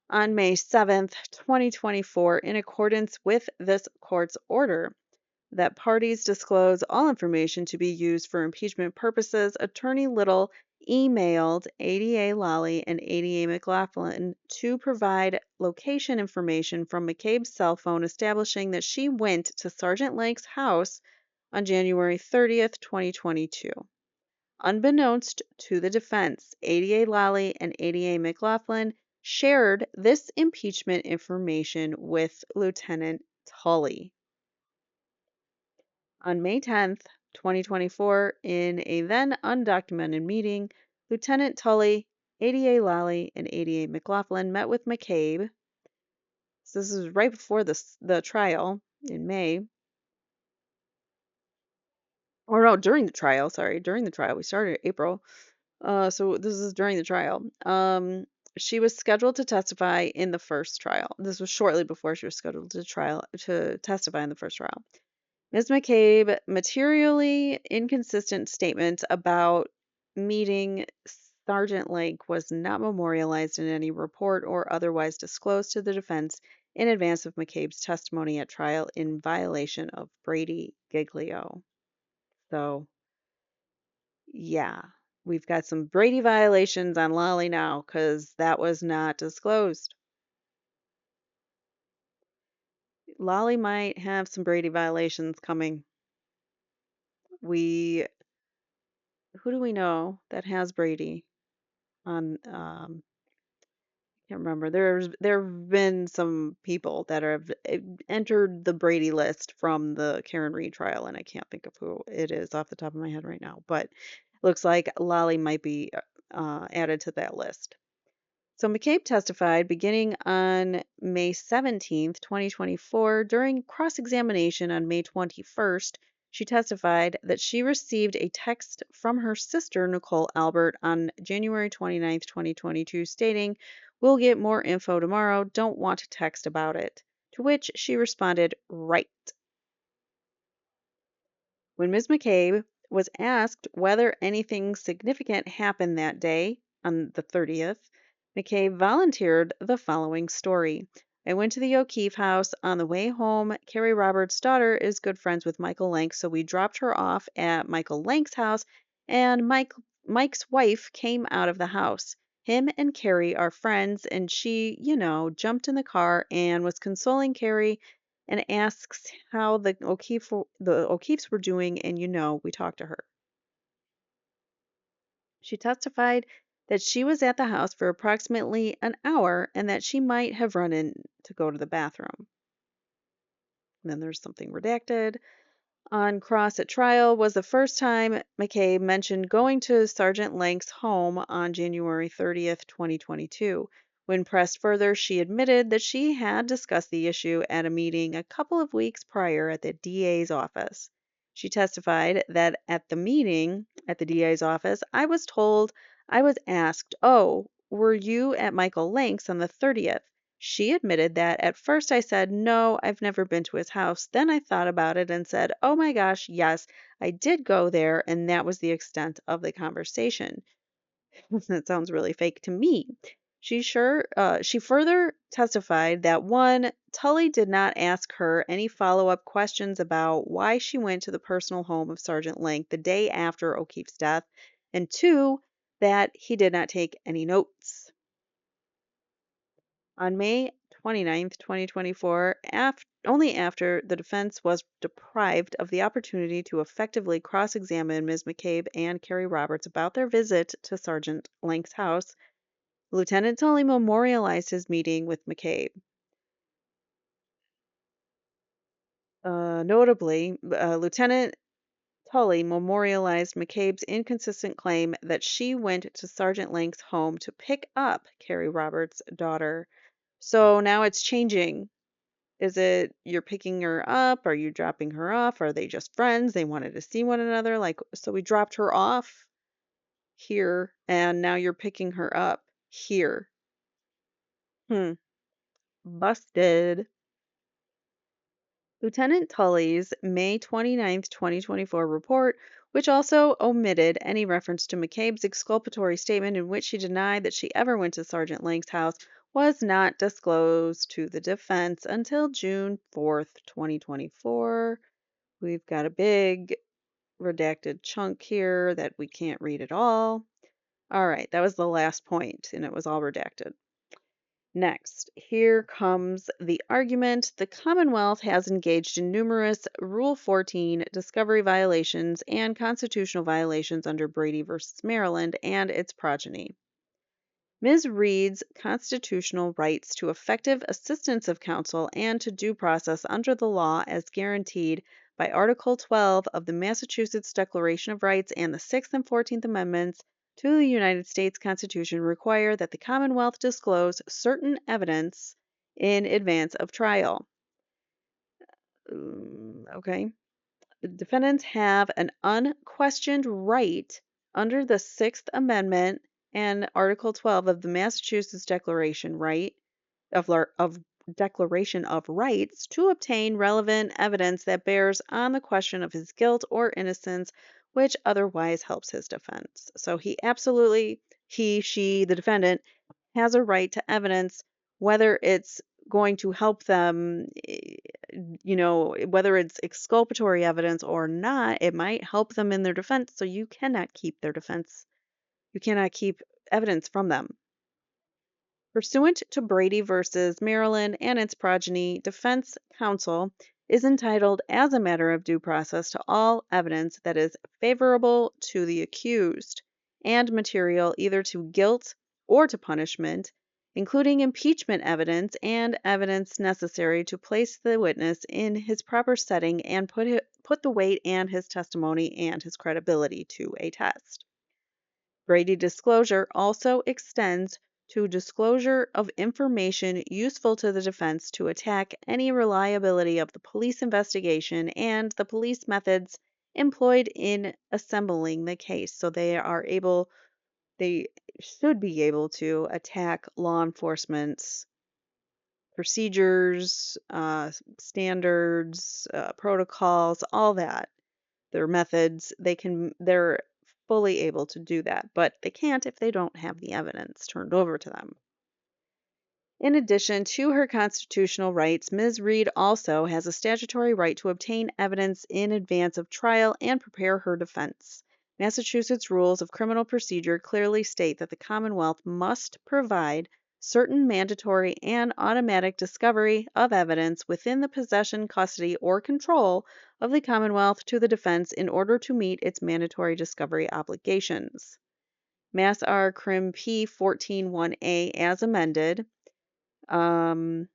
On May 7th, 2024, in accordance with this court's order, that parties disclose all information to be used for impeachment purposes, Attorney Little emailed ADA Lally and ADA McLaughlin to provide location information from McCabe's cell phone establishing that she went to Sergeant Lake's house on January 30th, 2022. Unbeknownst to the defense, ADA Lally and ADA McLaughlin shared this impeachment information with Lieutenant Tully. On May 10th, 2024, in a then undocumented meeting, Lieutenant Tully, ADA Lally, and ADA McLaughlin met with McCabe So this is right before the trial in May. Or no, during the trial, sorry, during the trial. We started April. So this is during the trial. She was scheduled to testify in the first trial. This was shortly before she was scheduled to testify in the first trial. Ms. McCabe materially inconsistent statement about meeting Sergeant Lake was not memorialized in any report or otherwise disclosed to the defense in advance of McCabe's testimony at trial in violation of Brady Giglio. So, yeah, we've got some Brady violations on Lolly now because that was not disclosed. Lolly might have some Brady violations coming. We, who do we know that has Brady on? Can't remember. There've been some people that have entered the Brady list from the Karen Reed trial, and I can't think of who it is off the top of my head right now. But looks like Lolly might be added to that list. So McCabe testified beginning on May 17th, 2024. During cross-examination on May 21st, she testified that she received a text from her sister, Nicole Albert, on January 29th, 2022, stating, "We'll get more info tomorrow. Don't want to text about it." To which she responded, "Right." When Ms. McCabe was asked whether anything significant happened that day, on the 30th, McCabe volunteered the following story. "I went to the O'Keefe house. On the way home, Carrie Roberts' daughter is good friends with Michael Lank, so we dropped her off at Michael Lank's house, and Mike's wife came out of the house. Him and Carrie are friends, and she, jumped in the car and was consoling Carrie and asks how the O'Keefes were doing, and we talked to her." She testified that she was at the house for approximately an hour and that she might have run in to go to the bathroom. And then there's something redacted. On cross at trial was the first time McCabe mentioned going to Sergeant Lank's home on January 30th, 2022. When pressed further, she admitted that she had discussed the issue at a meeting a couple of weeks prior at the DA's office. She testified that at the meeting at the DA's office, I was asked, "Oh, were you at Michael Lank's on the 30th?" She admitted that at first I said, "No, I've never been to his house." Then I thought about it and said, "Oh my gosh, yes, I did go there," and that was the extent of the conversation. That sounds really fake to me. She further testified that one, Tully did not ask her any follow-up questions about why she went to the personal home of Sergeant Lank the day after O'Keefe's death, and two, that he did not take any notes. On May 29th, 2024, only after the defense was deprived of the opportunity to effectively cross-examine Ms. McCabe and Carrie Roberts about their visit to Sergeant Lank's house, Lieutenant Tully memorialized his meeting with McCabe. Notably, Lieutenant Tully memorialized McCabe's inconsistent claim that she went to Sergeant Lank's home to pick up Carrie Roberts' daughter. So now it's changing. Is it you're picking her up? Are you dropping her off? Are they just friends? They wanted to see one another. Like, so we dropped her off here and now you're picking her up here. Hmm. Busted. Lieutenant Tully's May 29th, 2024 report, which also omitted any reference to McCabe's exculpatory statement in which she denied that she ever went to Sergeant Lank's house, was not disclosed to the defense until June 4th, 2024. We've got a big redacted chunk here that we can't read at all. All right, that was the last point, and it was all redacted. Next, here comes the argument. The Commonwealth has engaged in numerous Rule 14 discovery violations and constitutional violations under Brady v. Maryland and its progeny. Ms. Reed's constitutional rights to effective assistance of counsel and to due process under the law as guaranteed by Article 12 of the Massachusetts Declaration of Rights and the 6th and 14th Amendments to the United States Constitution require that the Commonwealth disclose certain evidence in advance of trial. Okay. The defendants have an unquestioned right under the Sixth Amendment and Article 12 of the Massachusetts of Declaration of Rights to obtain relevant evidence that bears on the question of his guilt or innocence, which otherwise helps his defense. So she, the defendant, has a right to evidence, whether it's going to help them, whether it's exculpatory evidence or not, it might help them in their defense. So you cannot keep their defense, you cannot keep evidence from them. Pursuant to Brady versus Maryland and its progeny, defense counsel is entitled, as a matter of due process, to all evidence that is favorable to the accused and material either to guilt or to punishment, including impeachment evidence and evidence necessary to place the witness in his proper setting and put the weight and his testimony and his credibility to a test. Brady disclosure also extends to disclosure of information useful to the defense to attack any reliability of the police investigation and the police methods employed in assembling the case. So they should be able to attack law enforcement's procedures, standards, protocols, all that, their methods. They're fully able to do that, but they can't if they don't have the evidence turned over to them. In addition to her constitutional rights, Ms. Reed also has a statutory right to obtain evidence in advance of trial and prepare her defense. Massachusetts rules of criminal procedure clearly state that the Commonwealth must provide certain mandatory and automatic discovery of evidence within the possession, custody, or control of the Commonwealth to the defense in order to meet its mandatory discovery obligations. Mass R. Crim P. 14-1A as amended. And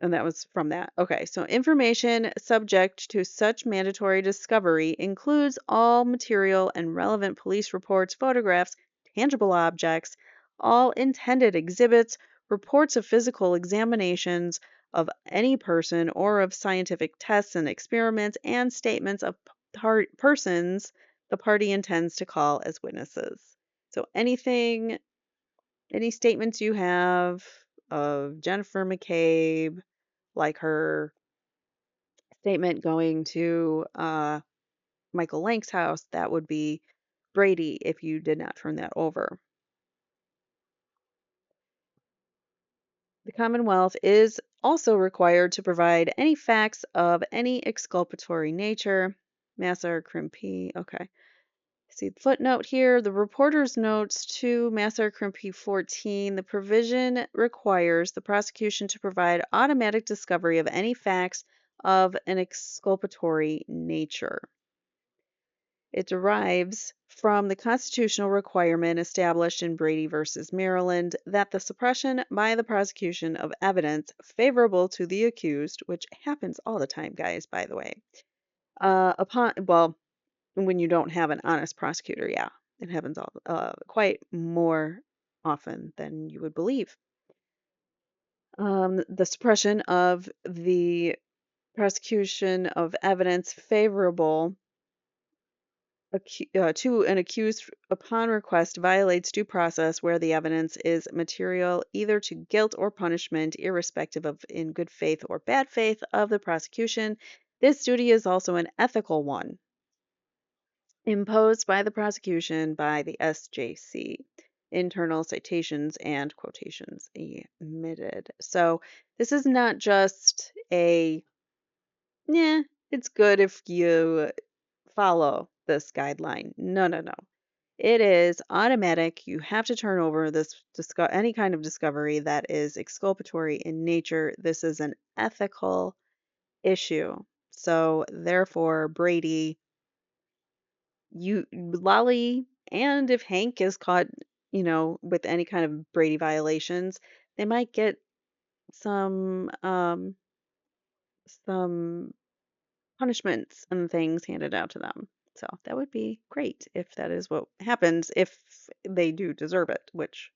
that was from that. Okay, so information subject to such mandatory discovery includes all material and relevant police reports, photographs, tangible objects, all intended exhibits, reports of physical examinations of any person or of scientific tests and experiments, and statements of persons the party intends to call as witnesses. So any statements you have of Jennifer McCabe, like her statement going to Michael Lank's house, that would be Brady if you did not turn that over. The Commonwealth is also required to provide any facts of any exculpatory nature. Massar Crim P. Okay. See the footnote here, the reporter's notes to Massar Crim P 14. The provision requires the prosecution to provide automatic discovery of any facts of an exculpatory nature. It derives from the constitutional requirement established in Brady versus Maryland that the suppression by the prosecution of evidence favorable to the accused, which happens all the time, guys, by the way, when you don't have an honest prosecutor, yeah, it happens quite more often than you would believe. The suppression of the prosecution of evidence favorable to an accused upon request violates due process where the evidence is material either to guilt or punishment, irrespective of in good faith or bad faith of the prosecution. This duty is also an ethical one imposed by the prosecution by the SJC. Internal citations and quotations omitted. So this is not just it's good if you follow this guideline. No, no, no. It is automatic. You have to turn over any kind of discovery that is exculpatory in nature. This is an ethical issue. So therefore, Brady, Lolly, and if Hank is caught, with any kind of Brady violations, they might get some punishments and things handed out to them. So that would be great if that is what happens, if they do deserve it, which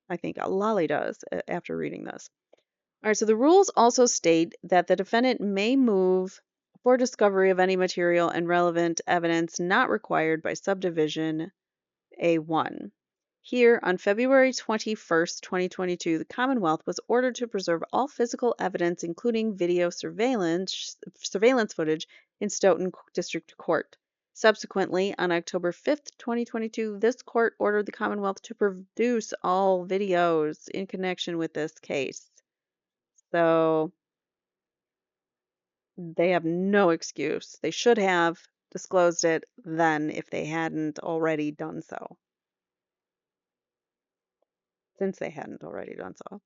I think Lolly does after reading this. All right, so the rules also state that the defendant may move for discovery of any material and relevant evidence not required by subdivision A1. Here, on February 21st, 2022, the Commonwealth was ordered to preserve all physical evidence, including video surveillance footage in Stoughton District Court. Subsequently, on October 5th, 2022, this court ordered the Commonwealth to produce all videos in connection with this case. So they have no excuse. They should have disclosed it then if they hadn't already done so, since they hadn't already done so.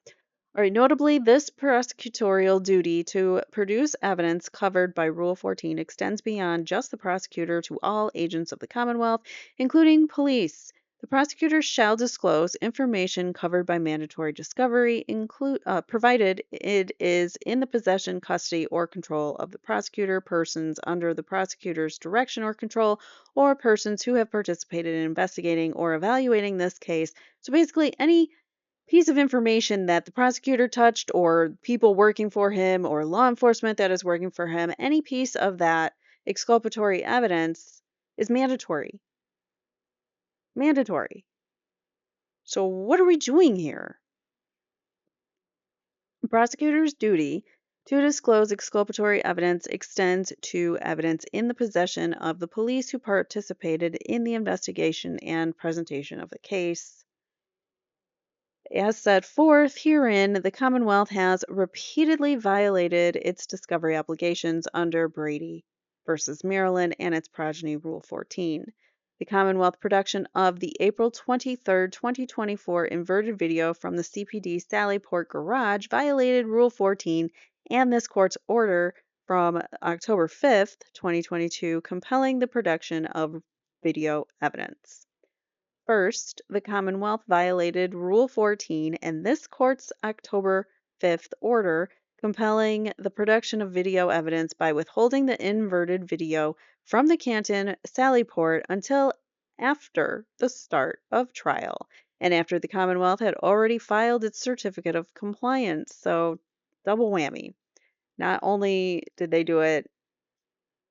All right, notably, this prosecutorial duty to produce evidence covered by Rule 14 extends beyond just the prosecutor to all agents of the Commonwealth, including police. The prosecutor shall disclose information covered by mandatory discovery, provided it is in the possession, custody, or control of the prosecutor, persons under the prosecutor's direction or control, or persons who have participated in investigating or evaluating this case. So basically, any piece of information that the prosecutor touched, or people working for him, or law enforcement that is working for him, any piece of that exculpatory evidence is mandatory. Mandatory. So, what are we doing here? The prosecutor's duty to disclose exculpatory evidence extends to evidence in the possession of the police who participated in the investigation and presentation of the case. As set forth herein, the Commonwealth has repeatedly violated its discovery obligations under Brady versus Maryland and its progeny Rule 14. The Commonwealth production of the April 23rd, 2024 inverted video from the CPD Sallyport garage violated Rule 14 and this court's order from October 5th, 2022, compelling the production of video evidence. First, the Commonwealth violated Rule 14 and this court's October 5th order compelling the production of video evidence by withholding the inverted video from the Canton Sallyport until after the start of trial and after the Commonwealth had already filed its certificate of compliance. So, double whammy. Not only did they do it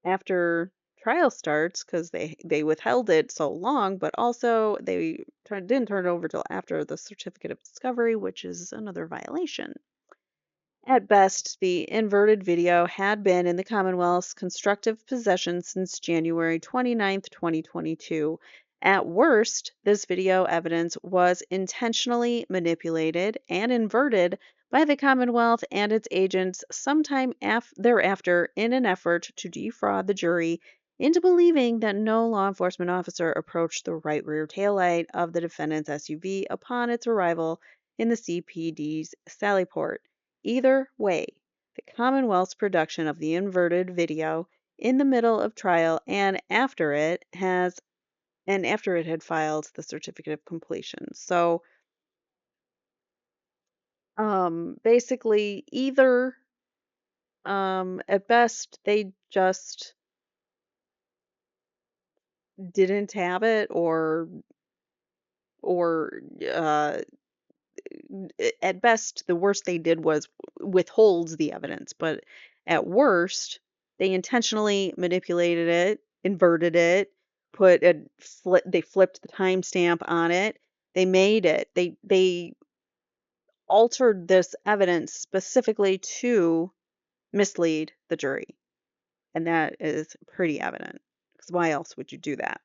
after trial starts because they withheld it so long, but also didn't turn it over till after the certificate of discovery, which is another violation. At best, the inverted video had been in the Commonwealth's constructive possession since January 29th, 2022. At worst, this video evidence was intentionally manipulated and inverted by the Commonwealth and its agents sometime thereafter in an effort to defraud the jury into believing that no law enforcement officer approached the right rear taillight of the defendant's SUV upon its arrival in the CPD's Sallyport. Either way, the Commonwealth's production of the inverted video in the middle of trial and after it had filed the certificate of completion. So, basically, either at best they just didn't have it, or at best, the worst they did was withhold the evidence, but at worst, they intentionally manipulated it, inverted it, they flipped the timestamp on it. They made it. They altered this evidence specifically to mislead the jury, and that is pretty evident. Because why else would you do that?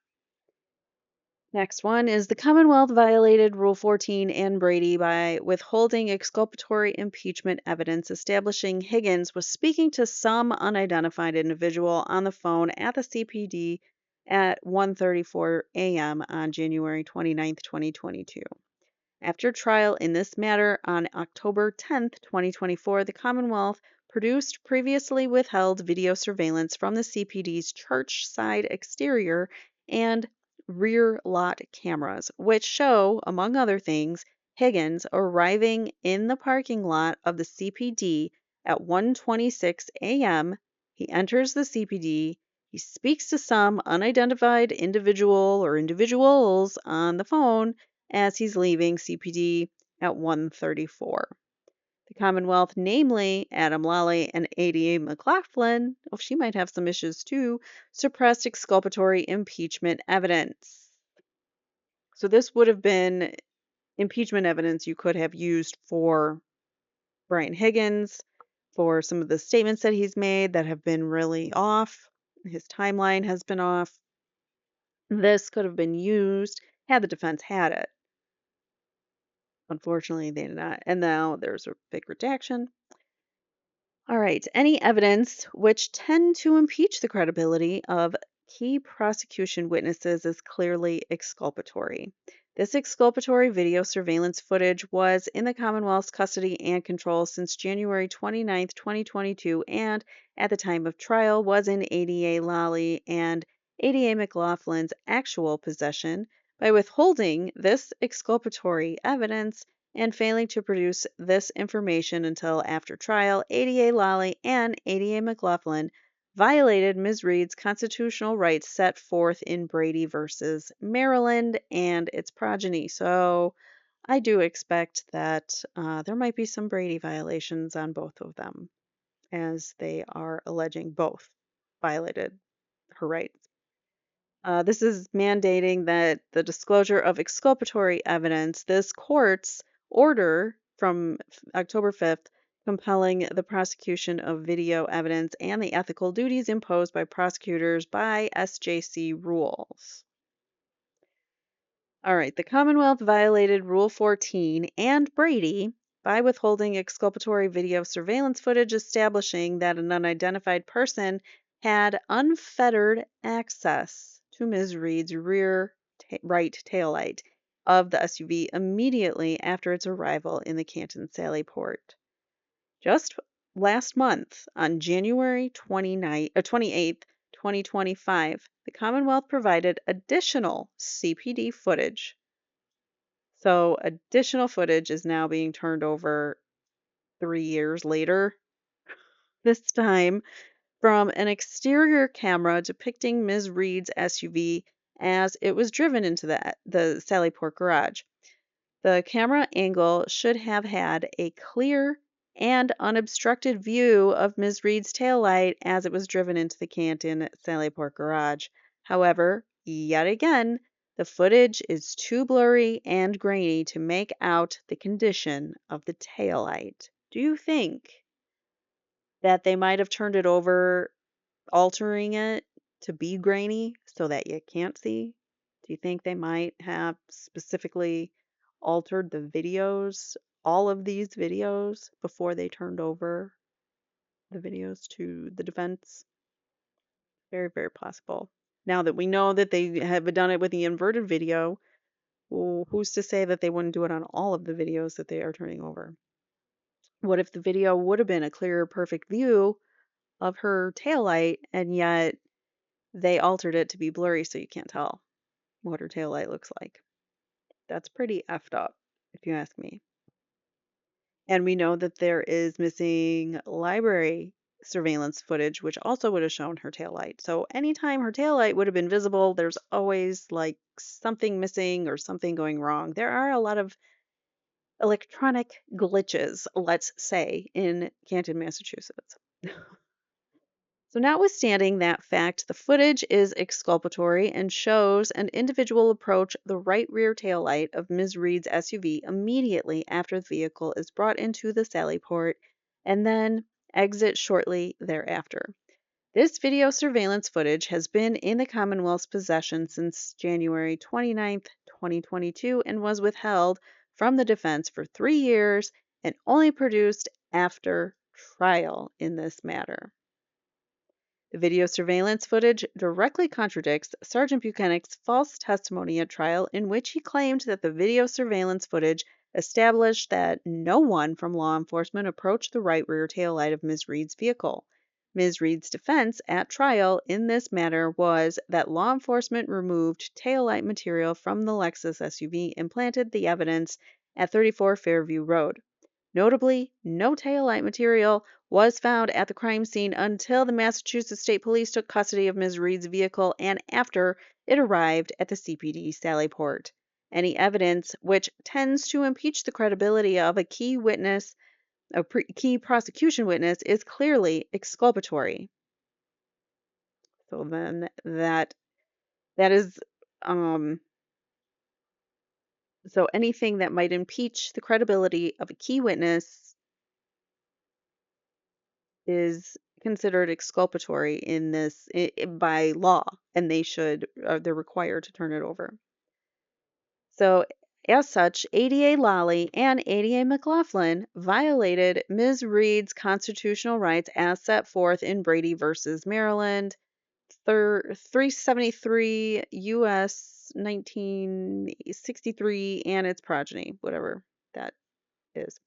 Next one is the Commonwealth violated Rule 14 and Brady by withholding exculpatory impeachment evidence establishing Higgins was speaking to some unidentified individual on the phone at the CPD at 1:34 a.m. on January 29th, 2022. After trial in this matter on October 10th, 2024, the Commonwealth produced previously withheld video surveillance from the CPD's church side exterior and rear lot cameras, which show, among other things, Higgins arriving in the parking lot of the CPD at 1:26 a.m. He enters the CPD. He speaks to some unidentified individual or individuals on the phone as he's leaving CPD at 1:34. The Commonwealth, namely Adam Lally and ADA McLaughlin, oh, she might have some issues too, suppressed exculpatory impeachment evidence. So this would have been impeachment evidence you could have used for Brian Higgins, for some of the statements that he's made that have been really off. His timeline has been off. This could have been used had the defense had it. Unfortunately, they did not. And now there's a big redaction. All right. Any evidence which tend to impeach the credibility of key prosecution witnesses is clearly exculpatory. This exculpatory video surveillance footage was in the Commonwealth's custody and control since January 29th, 2022, and at the time of trial was in ADA Lally and ADA McLaughlin's actual possession. By withholding this exculpatory evidence, and failing to produce this information until after trial, ADA Lally and ADA McLaughlin violated Ms. Reed's constitutional rights set forth in Brady versus Maryland and its progeny. So I do expect that there might be some Brady violations on both of them, as they are alleging both violated her rights. This is mandating that the disclosure of exculpatory evidence, this court's order from October 5th, compelling the prosecution of video evidence and the ethical duties imposed by prosecutors by SJC rules. All right, the Commonwealth violated Rule 14 and Brady by withholding exculpatory video surveillance footage establishing that an unidentified person had unfettered access to Ms. Reed's rear right taillight of the SUV immediately after its arrival in the Canton Sally Port. Just last month, on January 28th, 2025, the Commonwealth provided additional CPD footage. So, additional footage is now being turned over 3 years later, this time from an exterior camera depicting Ms. Reed's SUV as it was driven into the Sallyport garage. The camera angle should have had a clear and unobstructed view of Ms. Reed's taillight as it was driven into the Canton Sallyport garage. However, yet again, the footage is too blurry and grainy to make out the condition of the taillight. Do you think that they might have turned it over, altering it to be grainy so that you can't see? Do you think they might have specifically altered the videos, all of these videos, before they turned over the videos to the defense? Very, very possible. Now that we know that they have done it with the inverted video, who's to say that they wouldn't do it on all of the videos that they are turning over? What if the video would have been a clear, perfect view of her taillight, and yet they altered it to be blurry so you can't tell what her taillight looks like? That's pretty effed up, if you ask me. And we know that there is missing library surveillance footage, which also would have shown her taillight. So anytime her taillight would have been visible, there's always like something missing or something going wrong. There are a lot of electronic glitches, let's say, in Canton, Massachusetts. So, notwithstanding that fact, the footage is exculpatory and shows an individual approach the right rear taillight of Ms. Reed's SUV immediately after the vehicle is brought into the Sallyport and then exit shortly thereafter. This video surveillance footage has been in the Commonwealth's possession since January 29th, 2022, and was withheld from the defense for 3 years and only produced after trial in this matter. The video surveillance footage directly contradicts Sergeant Buchanan's false testimony at trial, in which he claimed that the video surveillance footage established that no one from law enforcement approached the right rear taillight of Ms. Reed's vehicle. Ms. Reed's defense at trial in this matter was that law enforcement removed taillight material from the Lexus SUV and planted the evidence at 34 Fairview Road. Notably, no taillight material was found at the crime scene until the Massachusetts State Police took custody of Ms. Reed's vehicle and after it arrived at the CPD Sallyport. Any evidence which tends to impeach the credibility of a key witness key prosecution witness is clearly exculpatory. So then that is um so anything that might impeach the credibility of a key witness is considered exculpatory in this by law, and they're required to turn it over. So, as such, ADA Lally and ADA McLaughlin violated Ms. Reed's constitutional rights as set forth in Brady versus Maryland, 373 U.S. 1963, and its progeny, whatever that is.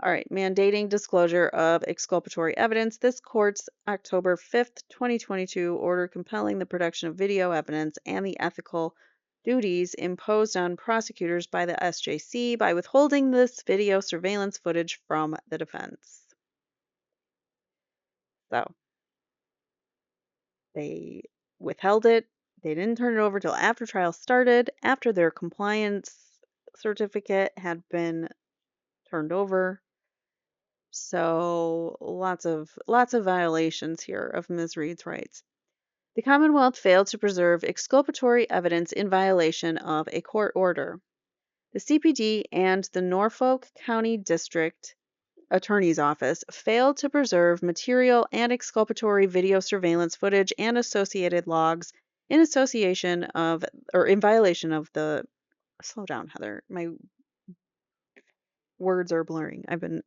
All right, mandating disclosure of exculpatory evidence. This court's October 5th, 2022 order compelling the production of video evidence and the ethical duties imposed on prosecutors by the SJC by withholding this video surveillance footage from the defense. So they withheld it. They didn't turn it over till after trial started, after their compliance certificate had been turned over. So lots of violations here of Ms. Reed's rights. The Commonwealth failed to preserve exculpatory evidence in violation of a court order. The CPD and the Norfolk County District Attorney's Office failed to preserve material and exculpatory video surveillance footage and associated logs in violation of the slow down, Heather. My words are blurring. I've been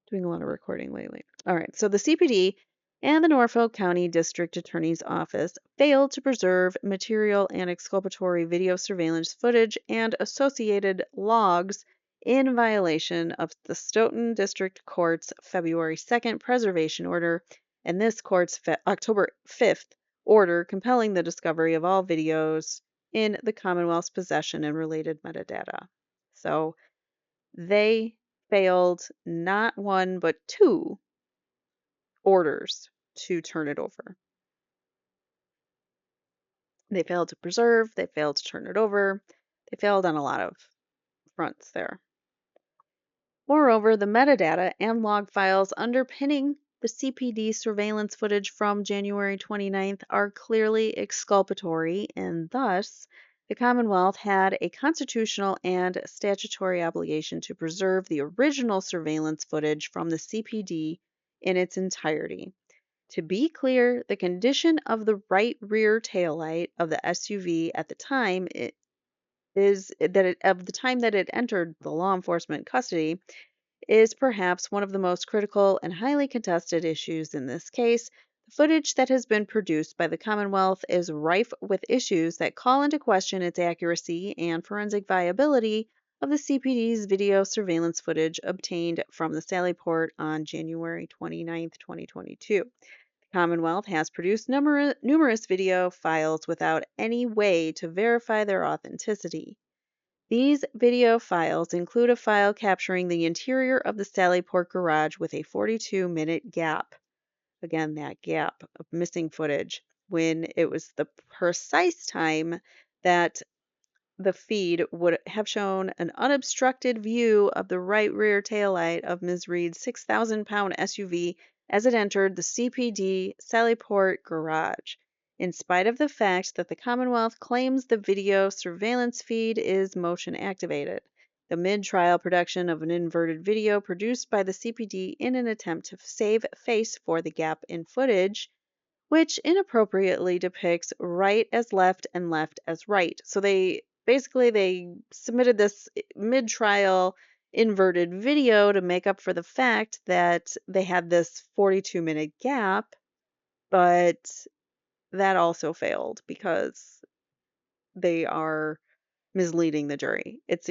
doing a lot of recording lately. All right, so the CPD and the Norfolk County District Attorney's Office failed to preserve material and exculpatory video surveillance footage and associated logs in violation of the Stoughton District Court's February 2nd preservation order and this court's October 5th order compelling the discovery of all videos in the Commonwealth's possession and related metadata. So they failed not one but two orders to turn it over. They failed to preserve, they failed to turn it over, they failed on a lot of fronts there. Moreover, the metadata and log files underpinning the CPD surveillance footage from January 29th are clearly exculpatory, and thus the Commonwealth had a constitutional and statutory obligation to preserve the original surveillance footage from the CPD in its entirety. To be clear, the condition of the right rear taillight of the SUV at the time of the time that it entered the law enforcement custody is perhaps one of the most critical and highly contested issues in this case. The footage that has been produced by the Commonwealth is rife with issues that call into question its accuracy and forensic viability of the CPD's video surveillance footage obtained from the Sallyport on January 29, 2022. The Commonwealth has produced numerous video files without any way to verify their authenticity. These video files include a file capturing the interior of the Sallyport garage with a 42-minute gap. Again, that gap of missing footage when it was the precise time that the feed would have shown an unobstructed view of the right rear taillight of Ms. Reed's 6,000-pound SUV as it entered the CPD Sallyport garage. In spite of the fact that the Commonwealth claims the video surveillance feed is motion activated, the mid-trial production of an inverted video produced by the CPD in an attempt to save face for the gap in footage, which inappropriately depicts right as left and left as right. So they submitted this mid-trial inverted video to make up for the fact that they had this 42-minute gap, but that also failed because they are misleading the jury. It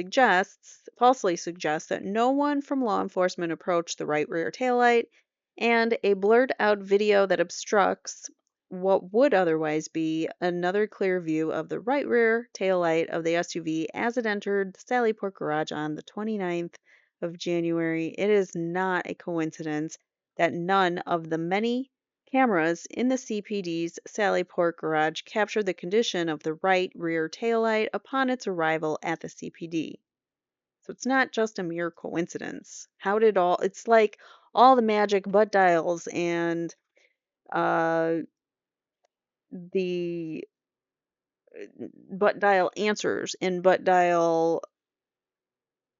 falsely suggests that no one from law enforcement approached the right rear taillight, and a blurred out video that obstructs what would otherwise be another clear view of the right rear taillight of the SUV as it entered the Sallyport garage on the 29th of January. It is not a coincidence that none of the many cameras in the CPD's Sallyport garage captured the condition of the right rear taillight upon its arrival at the CPD. So it's not just a mere coincidence. How did all, it's like all the magic butt dials and uh, the butt dial answers and butt dial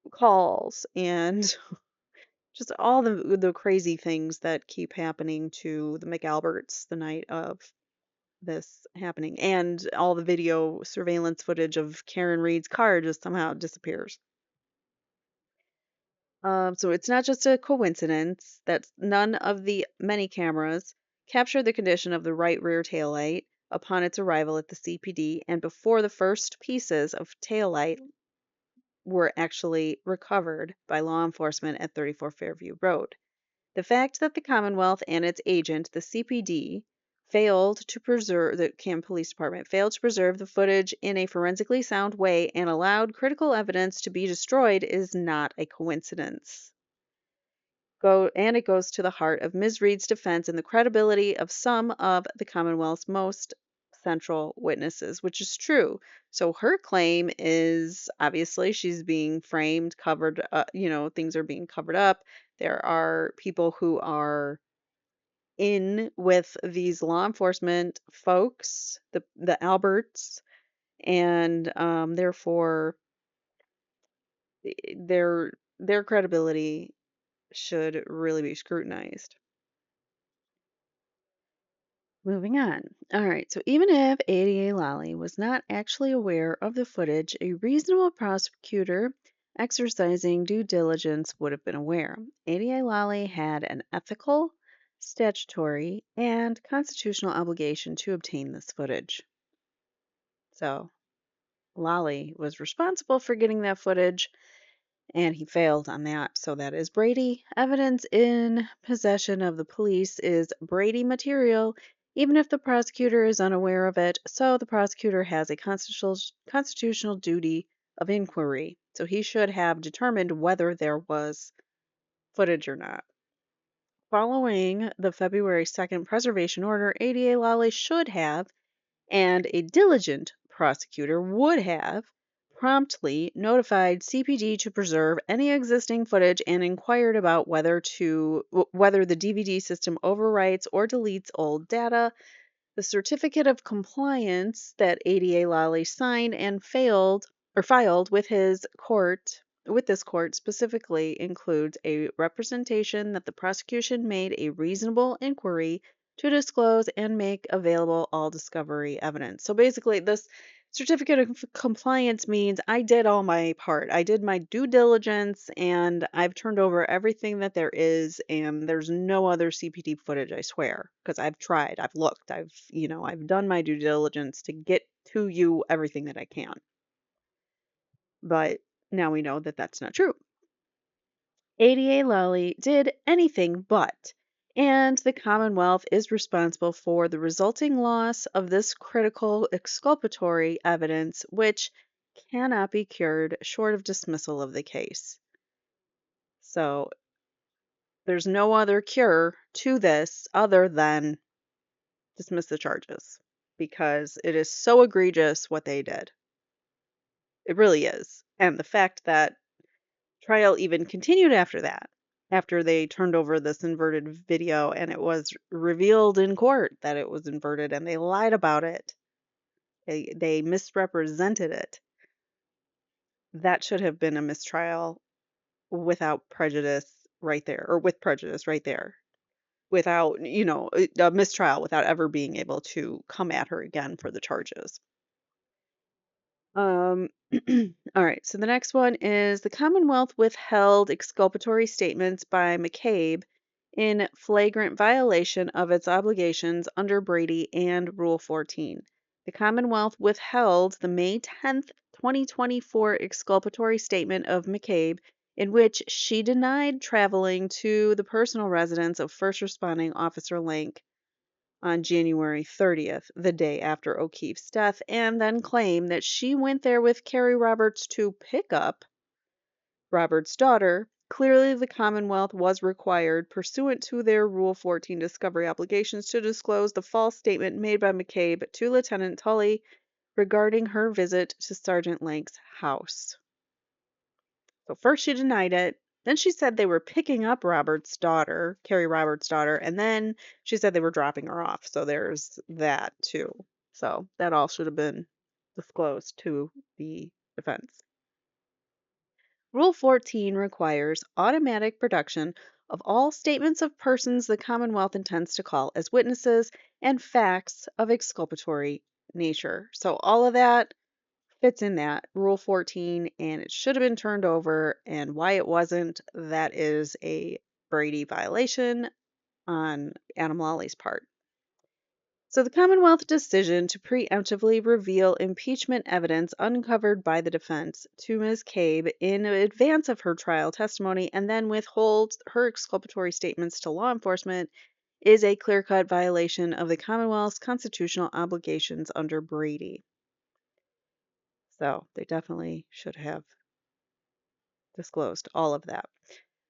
calls and just all the crazy things that keep happening to the McAlberts the night of this happening, and all the video surveillance footage of Karen Reed's car just somehow disappears. So it's not just a coincidence that none of the many cameras captured the condition of the right rear taillight upon its arrival at the CPD, and before the first pieces of taillight were actually recovered by law enforcement at 34 Fairview Road. The fact that the Commonwealth and its agent, the CPD, the Canton Police Department, failed to preserve the footage in a forensically sound way and allowed critical evidence to be destroyed is not a coincidence. It goes to the heart of Ms. Reed's defense and the credibility of some of the Commonwealth's most central witnesses, which is true. So her claim is obviously she's being framed, covered, things are being covered up. There are people who are in with these law enforcement folks, the Alberts, and therefore their credibility should really be scrutinized. Moving on. All right, so even if ADA Lally was not actually aware of the footage, a reasonable prosecutor exercising due diligence would have been aware. ADA Lally had an ethical, statutory, and constitutional obligation to obtain this footage. So, Lally was responsible for getting that footage, and he failed on that. So that is Brady. Evidence in possession of the police is Brady material, even if the prosecutor is unaware of it. So the prosecutor has a constitutional duty of inquiry. So he should have determined whether there was footage or not. Following the February 2nd preservation order, ADA Lally should have, and a diligent prosecutor would have, promptly notified CPD to preserve any existing footage and inquired about whether the DVD system overwrites or deletes old data. The certificate of compliance that ADA Lally signed and filed with this court specifically includes a representation that the prosecution made a reasonable inquiry to disclose and make available all discovery evidence. So basically, this certificate of compliance means I did all my part. I did my due diligence and I've turned over everything that there is, and there's no other CPD footage, I swear, because I've tried, I've looked, I've done my due diligence to get to you everything that I can. But now we know that that's not true. ADA Lally did anything but, and the Commonwealth is responsible for the resulting loss of this critical exculpatory evidence, which cannot be cured short of dismissal of the case. So there's no other cure to this other than dismiss the charges because it is so egregious what they did. It really is. And the fact that trial even continued after that, after they turned over this inverted video and it was revealed in court that it was inverted and they lied about it. They misrepresented it. That should have been a mistrial without prejudice right there, or with prejudice right there. Without, a mistrial without ever being able to come at her again for the charges. All right, so the next one is the Commonwealth withheld exculpatory statements by McCabe in flagrant violation of its obligations under Brady and Rule 14. The Commonwealth withheld the May 10th, 2024 exculpatory statement of McCabe in which she denied traveling to the personal residence of first responding Officer Lank on January 30th, the day after O'Keefe's death, and then claimed that she went there with Carrie Roberts to pick up Roberts' daughter. Clearly, the Commonwealth was required, pursuant to their Rule 14 discovery obligations, to disclose the false statement made by McCabe to Lieutenant Tully regarding her visit to Sergeant Lank's house. So first she denied it. Then she said they were picking up Robert's daughter, Carrie Roberts' daughter, and then she said they were dropping her off. So there's that too. So that all should have been disclosed to the defense. Rule 14 requires automatic production of all statements of persons the Commonwealth intends to call as witnesses and facts of exculpatory nature. So all of that fits in that Rule 14, and it should have been turned over. And why it wasn't, that is a Brady violation on Adam Lawley's part. So the Commonwealth decision to preemptively reveal impeachment evidence uncovered by the defense to Ms. Cabe in advance of her trial testimony and then withhold her exculpatory statements to law enforcement is a clear-cut violation of the Commonwealth's constitutional obligations under Brady. So they definitely should have disclosed all of that.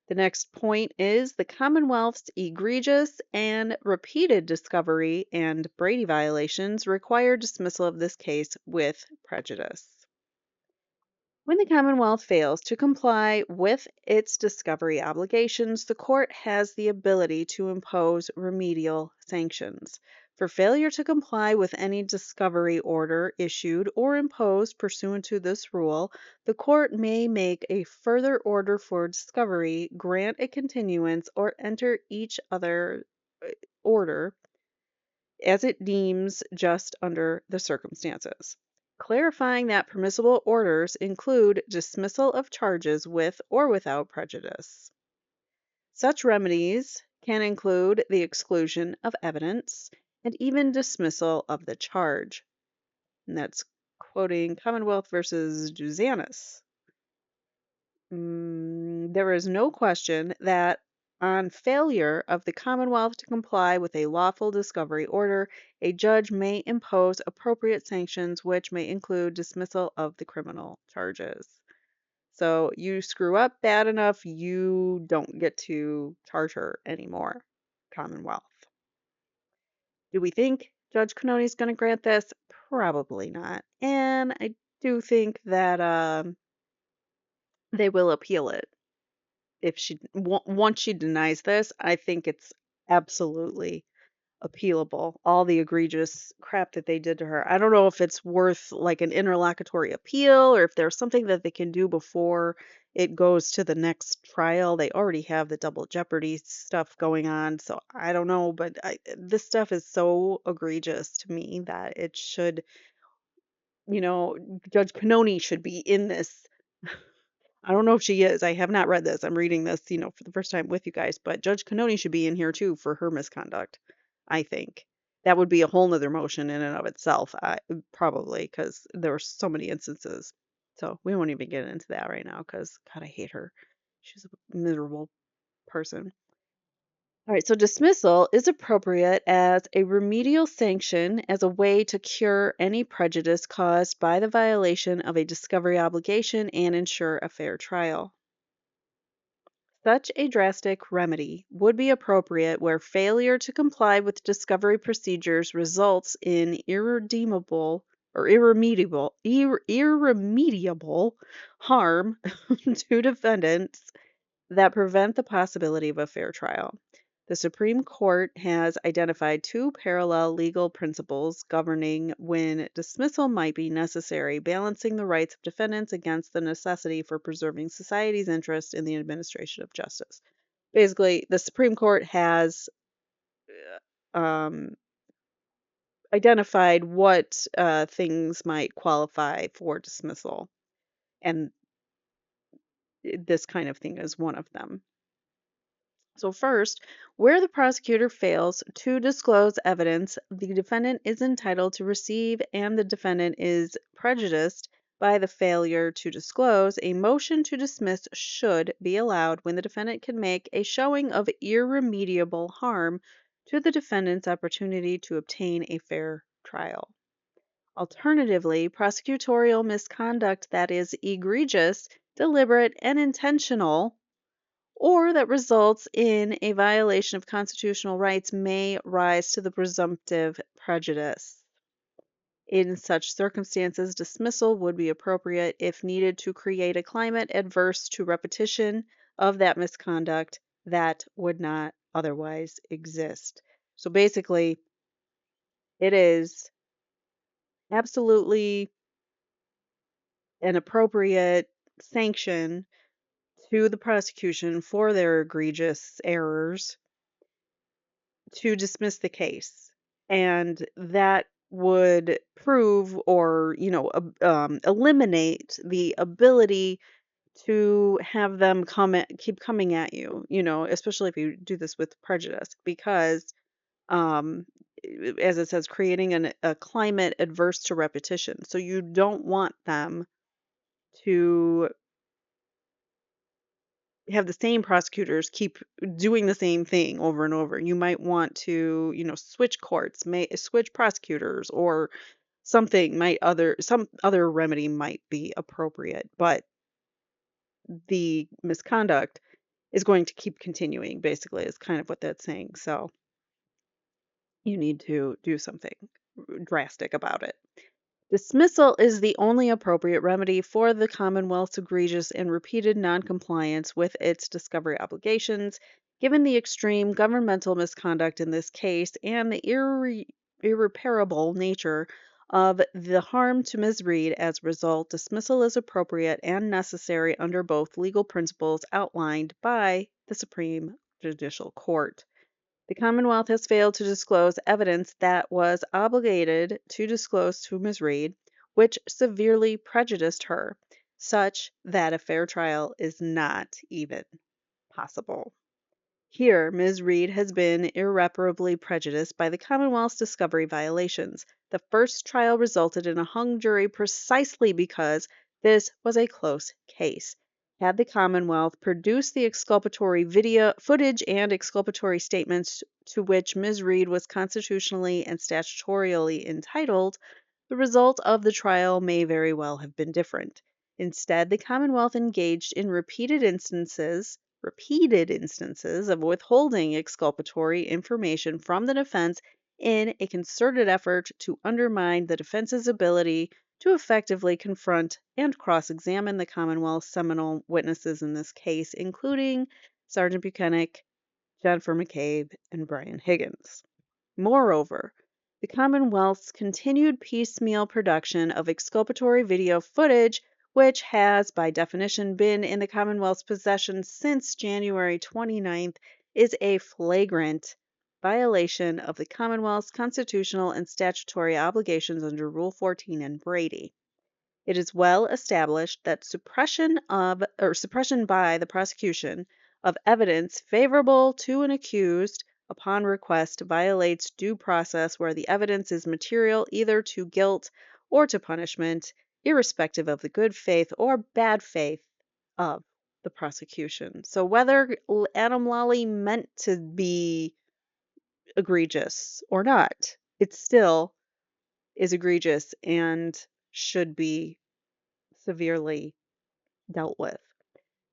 The next point is the Commonwealth's egregious and repeated discovery and Brady violations require dismissal of this case with prejudice. When the Commonwealth fails to comply with its discovery obligations, the court has the ability to impose remedial sanctions. For failure to comply with any discovery order issued or imposed pursuant to this rule, the court may make a further order for discovery, grant a continuance, or enter each other order as it deems just under the circumstances. Clarifying that permissible orders include dismissal of charges with or without prejudice. Such remedies can include the exclusion of evidence and even dismissal of the charge. And that's quoting Commonwealth versus Duzanis. There is no question that on failure of the Commonwealth to comply with a lawful discovery order, a judge may impose appropriate sanctions, which may include dismissal of the criminal charges. So you screw up bad enough, you don't get to charge her anymore, Commonwealth. Do we think Judge Cannone is going to grant this? Probably not. And I do think that they will appeal it. If she once she denies this, I think it's absolutely appealable. All the egregious crap that they did to her. I don't know if it's worth like an interlocutory appeal or if there's something that they can do before it goes to the next trial. They already have the double jeopardy stuff going on, so I don't know, but this stuff is so egregious to me that it should, Judge Cannone should be in this. I don't know if she is. I have not read this. I'm reading this, for the first time with you guys, but Judge Cannone should be in here too for her misconduct, I think. That would be a whole nother motion in and of itself, probably, because there were so many instances. So we won't even get into that right now because, God, I hate her. She's a miserable person. All right, so dismissal is appropriate as a remedial sanction as a way to cure any prejudice caused by the violation of a discovery obligation and ensure a fair trial. Such a drastic remedy would be appropriate where failure to comply with discovery procedures results in irremediable harm to defendants that prevent the possibility of a fair trial. The Supreme Court has identified two parallel legal principles governing when dismissal might be necessary, balancing the rights of defendants against the necessity for preserving society's interest in the administration of justice. Basically, the Supreme Court has um, identified what things might qualify for dismissal, and this kind of thing is one of them. So first, where the prosecutor fails to disclose evidence the defendant is entitled to receive and the defendant is prejudiced by the failure to disclose, a motion to dismiss should be allowed when the defendant can make a showing of irremediable harm to the defendant's opportunity to obtain a fair trial. Alternatively, prosecutorial misconduct that is egregious, deliberate, and intentional or that results in a violation of constitutional rights may rise to the presumptive prejudice. In such circumstances, dismissal would be appropriate if needed to create a climate adverse to repetition of that misconduct that would not otherwise exist. So basically, it is absolutely an appropriate sanction to the prosecution for their egregious errors to dismiss the case. And that would prove or, eliminate the ability to have them keep coming at you, especially if you do this with prejudice, because, um, as it says, creating a climate adverse to repetition. So you don't want them to have the same prosecutors keep doing the same thing over and over. You might want to, switch courts, switch prosecutors, or some other remedy might be appropriate. But the misconduct is going to keep continuing, basically, is kind of what that's saying. So you need to do something drastic about it. Dismissal is the only appropriate remedy for the Commonwealth's egregious and repeated noncompliance with its discovery obligations, given the extreme governmental misconduct in this case and the irreparable nature of the harm to Ms. Reed as a result. Dismissal is appropriate and necessary under both legal principles outlined by the Supreme Judicial Court. The Commonwealth has failed to disclose evidence that was obligated to disclose to Ms. Reed, which severely prejudiced her, such that a fair trial is not even possible. Here, Ms. Reed has been irreparably prejudiced by the Commonwealth's discovery violations. The first trial resulted in a hung jury precisely because this was a close case. Had the Commonwealth produced the exculpatory video footage and exculpatory statements to which Ms. Reed was constitutionally and statutorily entitled, the result of the trial may very well have been different. Instead, the Commonwealth engaged in repeated instances of withholding exculpatory information from the defense in a concerted effort to undermine the defense's ability to effectively confront and cross-examine the Commonwealth's seminal witnesses in this case, including Sergeant Buchanan, Jennifer McCabe, and Brian Higgins. Moreover, the Commonwealth's continued piecemeal production of exculpatory video footage, which has by definition been in the Commonwealth's possession since January 29th, is a flagrant violation of the Commonwealth's constitutional and statutory obligations under Rule 14 and Brady. It is well established that suppression by the prosecution of evidence favorable to an accused upon request violates due process where the evidence is material either to guilt or to punishment, irrespective of the good faith or bad faith of the prosecution. So whether Adam Lawley meant to be egregious or not, it still is egregious and should be severely dealt with.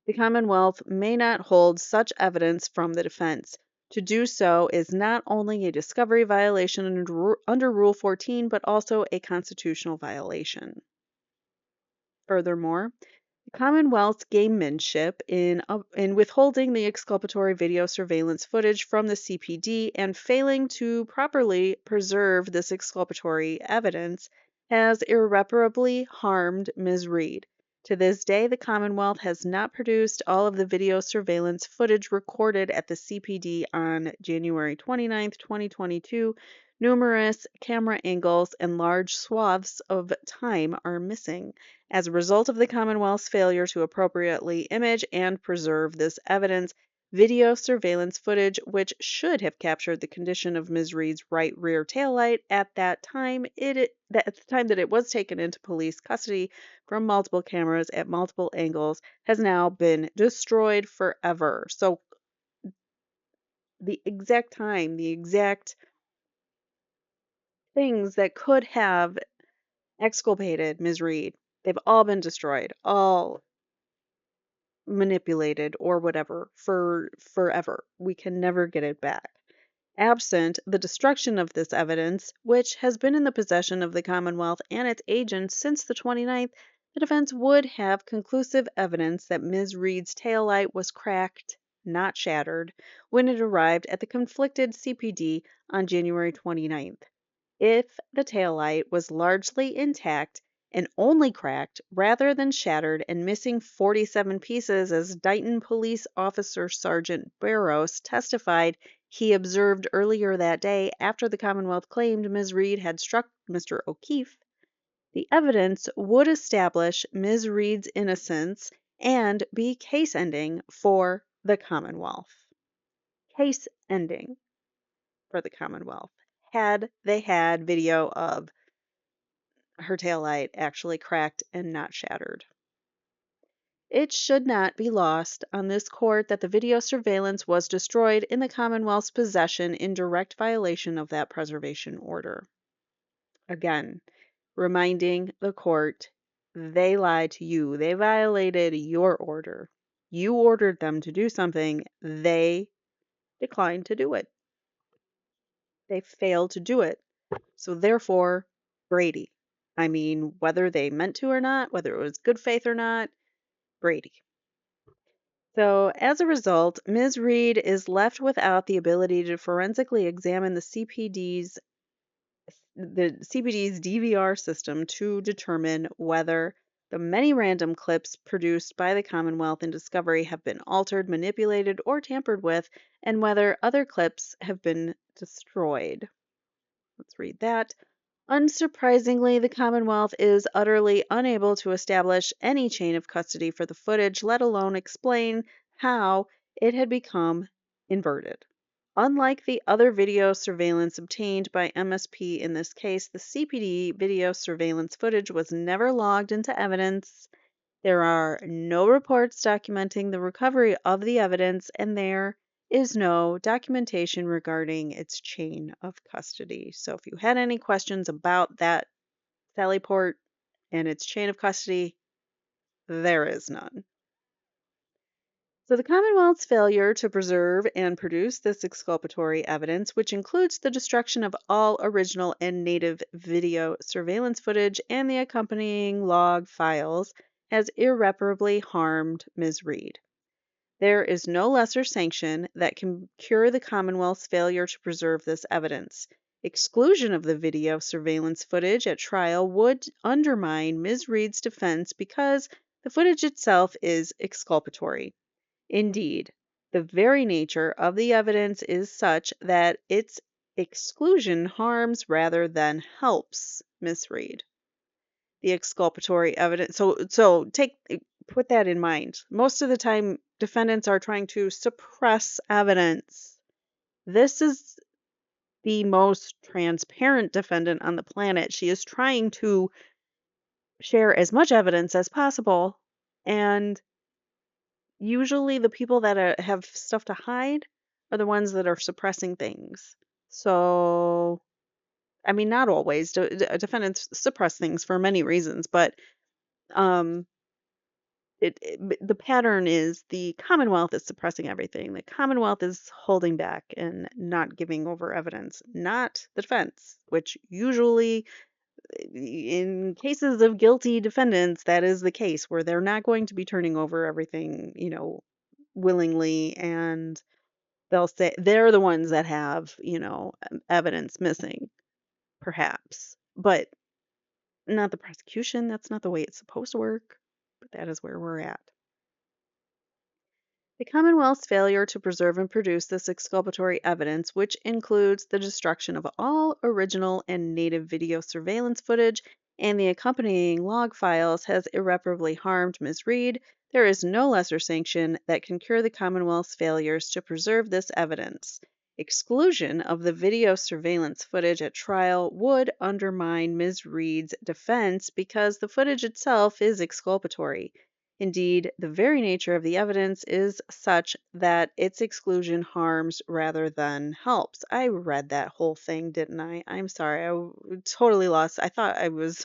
The Commonwealth may not hold such evidence from the defense. To do so is not only a discovery violation under Rule 14, but also a constitutional violation. Furthermore, the Commonwealth's gamemanship in withholding the exculpatory video surveillance footage from the CPD and failing to properly preserve this exculpatory evidence has irreparably harmed Ms. Reed. To this day, the Commonwealth has not produced all of the video surveillance footage recorded at the CPD on January 29, 2022. Numerous camera angles and large swaths of time are missing. As a result of the Commonwealth's failure to appropriately image and preserve this evidence, video surveillance footage, which should have captured the condition of Ms. Reed's right rear taillight at the time that it was taken into police custody from multiple cameras at multiple angles, has now been destroyed forever. So the exact things that could have exculpated Ms. Reed, they've all been destroyed, all manipulated or whatever for forever. We can never get it back. Absent the destruction of this evidence, which has been in the possession of the Commonwealth and its agents since the 29th, the defense would have conclusive evidence that Ms. Reed's taillight was cracked, not shattered, when it arrived at the conflicted CPD on January 29th. If the taillight was largely intact and only cracked rather than shattered and missing 47 pieces, as Dighton Police Officer Sergeant Barros testified he observed earlier that day after the Commonwealth claimed Ms. Reed had struck Mr. O'Keefe, the evidence would establish Ms. Reed's innocence and be case ending for the Commonwealth. Case ending for the Commonwealth. Had they had video of her taillight actually cracked and not shattered. It should not be lost on this court that the video surveillance was destroyed in the Commonwealth's possession in direct violation of that preservation order. Again, reminding the court they lied to you. They violated your order. You ordered them to do something. They declined to do it. They failed to do it. So therefore, Brady. I mean, whether they meant to or not, whether it was good faith or not, Brady. So as a result, Ms. Reed is left without the ability to forensically examine the CPD's DVR system to determine whether the many random clips produced by the Commonwealth in discovery have been altered, manipulated, or tampered with, and whether other clips have been destroyed. Let's read that. Unsurprisingly, the Commonwealth is utterly unable to establish any chain of custody for the footage, let alone explain how it had become inverted. Unlike the other video surveillance obtained by MSP in this case, the CPD video surveillance footage was never logged into evidence. There are no reports documenting the recovery of the evidence, and there is no documentation regarding its chain of custody. So if you had any questions about that Sallyport and its chain of custody, there is none. So the Commonwealth's failure to preserve and produce this exculpatory evidence, which includes the destruction of all original and native video surveillance footage and the accompanying log files, has irreparably harmed Ms. Reed. There is no lesser sanction that can cure the Commonwealth's failure to preserve this evidence. Exclusion of the video surveillance footage at trial would undermine Ms. Reed's defense because the footage itself is exculpatory. Indeed, the very nature of the evidence is such that its exclusion harms rather than helps Ms. Reed. The exculpatory evidence. So put that in mind. Most of the time, defendants are trying to suppress evidence. This is the most transparent defendant on the planet. She is trying to share as much evidence as possible, and usually the people that have stuff to hide are the ones that are suppressing things. So, I mean, not always. Defendants suppress things for many reasons, but um, the pattern is the Commonwealth is suppressing everything. The Commonwealth is holding back and not giving over evidence, not the defense, which usually, in cases of guilty defendants, that is the case where they're not going to be turning over everything, willingly, and they'll say they're the ones that have, evidence missing, perhaps, but not the prosecution. That's not the way it's supposed to work, but that is where we're at. The Commonwealth's failure to preserve and produce this exculpatory evidence, which includes the destruction of all original and native video surveillance footage and the accompanying log files, has irreparably harmed Ms. Reed. There is no lesser sanction that can cure the Commonwealth's failures to preserve this evidence. Exclusion of the video surveillance footage at trial would undermine Ms. Reed's defense because the footage itself is exculpatory. Indeed, the very nature of the evidence is such that its exclusion harms rather than helps. I read that whole thing, didn't I? I'm sorry, totally lost. I thought I was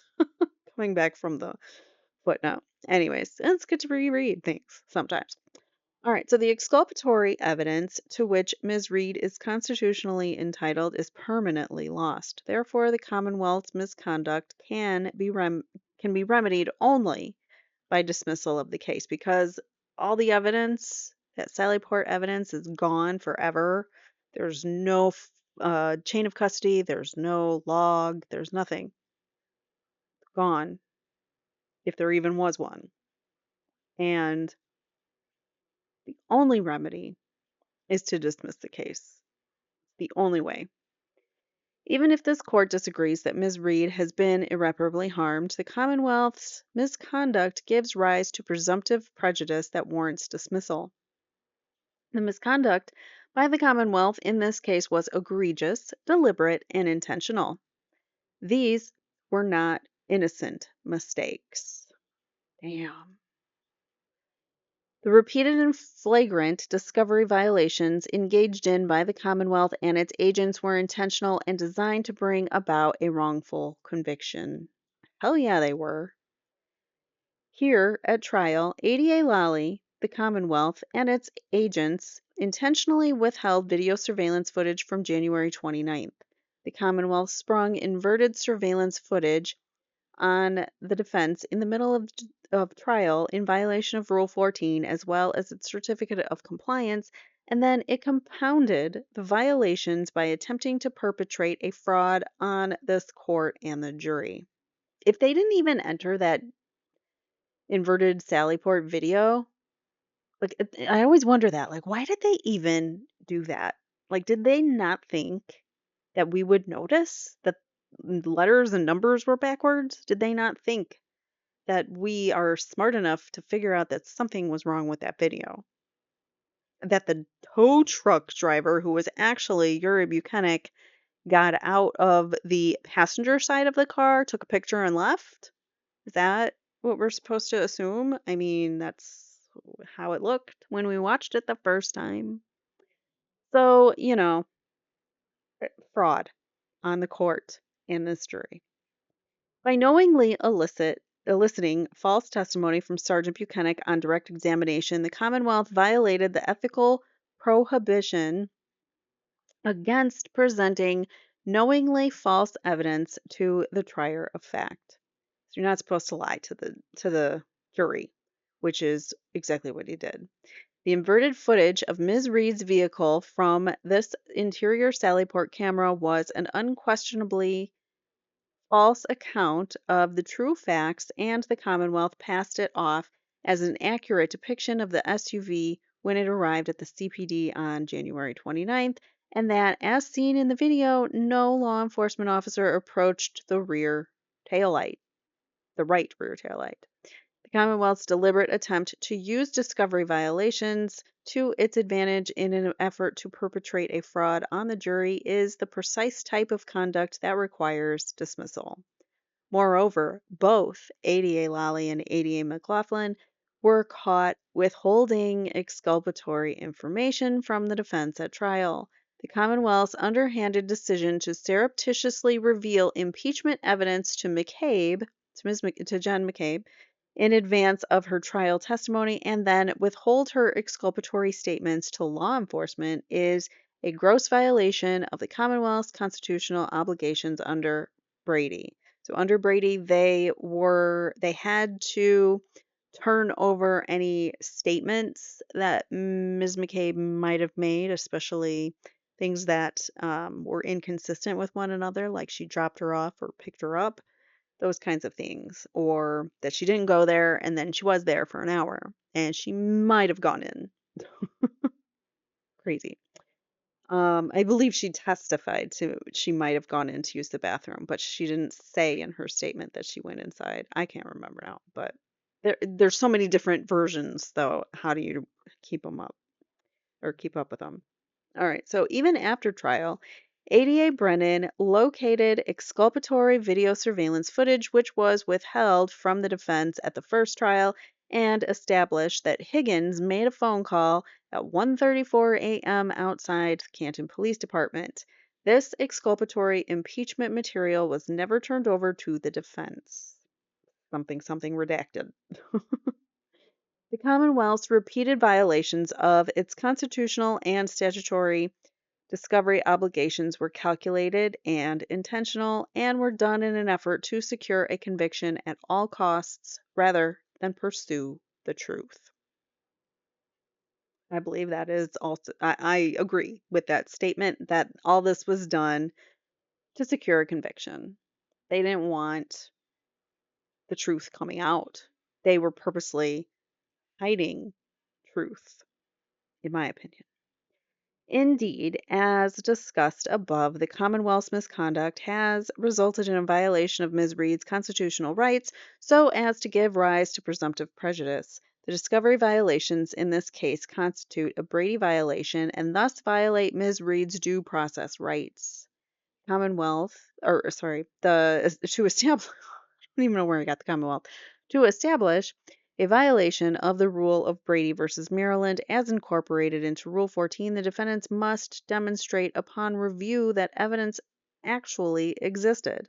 coming back from the footnote. Anyways, it's good to reread things sometimes. All right, so the exculpatory evidence to which Ms. Reed is constitutionally entitled is permanently lost. Therefore, the Commonwealth's misconduct can be remedied only by dismissal of the case because all the evidence, that Sally Port evidence, is gone forever. There's no chain of custody, there's no log, there's nothing gone, if there even was one. And the only remedy is to dismiss the case. The only way. Even if this court disagrees that Ms. Reed has been irreparably harmed, the Commonwealth's misconduct gives rise to presumptive prejudice that warrants dismissal. The misconduct by the Commonwealth in this case was egregious, deliberate, and intentional. These were not innocent mistakes. Damn. The repeated and flagrant discovery violations engaged in by the Commonwealth and its agents were intentional and designed to bring about a wrongful conviction. Hell yeah, they were. Here at trial, ADA Lally, the Commonwealth, and its agents intentionally withheld video surveillance footage from January 29th. The Commonwealth sprung inverted surveillance footage on the defense in the middle of trial in violation of Rule 14 as well as its certificate of compliance, and then it compounded the violations by attempting to perpetrate a fraud on this court and the jury. If they didn't even enter that inverted Sallyport video, like I always wonder that, like why did they even do that? Like did they not think that we would notice that letters and numbers were backwards? Did they not think that we are smart enough to figure out that something was wrong with that video? That the tow truck driver, who was actually Yuri Buchanan, got out of the passenger side of the car, took a picture, and left? Is that what we're supposed to assume? I mean, that's how it looked when we watched it the first time. So, fraud on the court and this jury. By knowingly eliciting false testimony from Sergeant Buchanan on direct examination, the Commonwealth violated the ethical prohibition against presenting knowingly false evidence to the trier of fact. So you're not supposed to lie to the jury, which is exactly what he did. The inverted footage of Ms. Reed's vehicle from this interior Sallyport camera was an unquestionably false account of the true facts, and the Commonwealth passed it off as an accurate depiction of the SUV when it arrived at the CPD on January 29th, and that, as seen in the video, no law enforcement officer approached the right rear taillight. The Commonwealth's deliberate attempt to use discovery violations to its advantage in an effort to perpetrate a fraud on the jury is the precise type of conduct that requires dismissal. Moreover, both ADA Lally and ADA McLaughlin were caught withholding exculpatory information from the defense at trial. The Commonwealth's underhanded decision to surreptitiously reveal impeachment evidence to to Jen McCabe, in advance of her trial testimony and then withhold her exculpatory statements to law enforcement is a gross violation of the Commonwealth's constitutional obligations under Brady. So under Brady, they had to turn over any statements that Ms. McCabe might have made, especially things that were inconsistent with one another, like she dropped her off or picked her up, those kinds of things, or that she didn't go there and then she was there for an hour and she might have gone in. Crazy. I believe she testified to she might have gone in to use the bathroom, but she didn't say in her statement that she went inside. I can't remember now, but there's so many different versions though. How do you keep them up or keep up with them? All right, so even after trial, ADA Brennan located exculpatory video surveillance footage which was withheld from the defense at the first trial and established that Higgins made a phone call at 1:34 a.m. outside the Canton Police Department. This exculpatory impeachment material was never turned over to the defense. Something redacted. The Commonwealth's repeated violations of its constitutional and statutory discovery obligations were calculated and intentional and were done in an effort to secure a conviction at all costs rather than pursue the truth. I believe that is also, I agree with that statement that all this was done to secure a conviction. They didn't want the truth coming out. They were purposely hiding truth, in my opinion. Indeed, as discussed above, the Commonwealth's misconduct has resulted in a violation of Ms. Reed's constitutional rights so as to give rise to presumptive prejudice. The discovery violations in this case constitute a Brady violation and thus violate Ms. Reed's due process rights. Commonwealth, or sorry, to establish, I don't even know where I got the Commonwealth, to establish a violation of the rule of Brady versus Maryland as incorporated into Rule 14, the defendants must demonstrate upon review that evidence actually existed.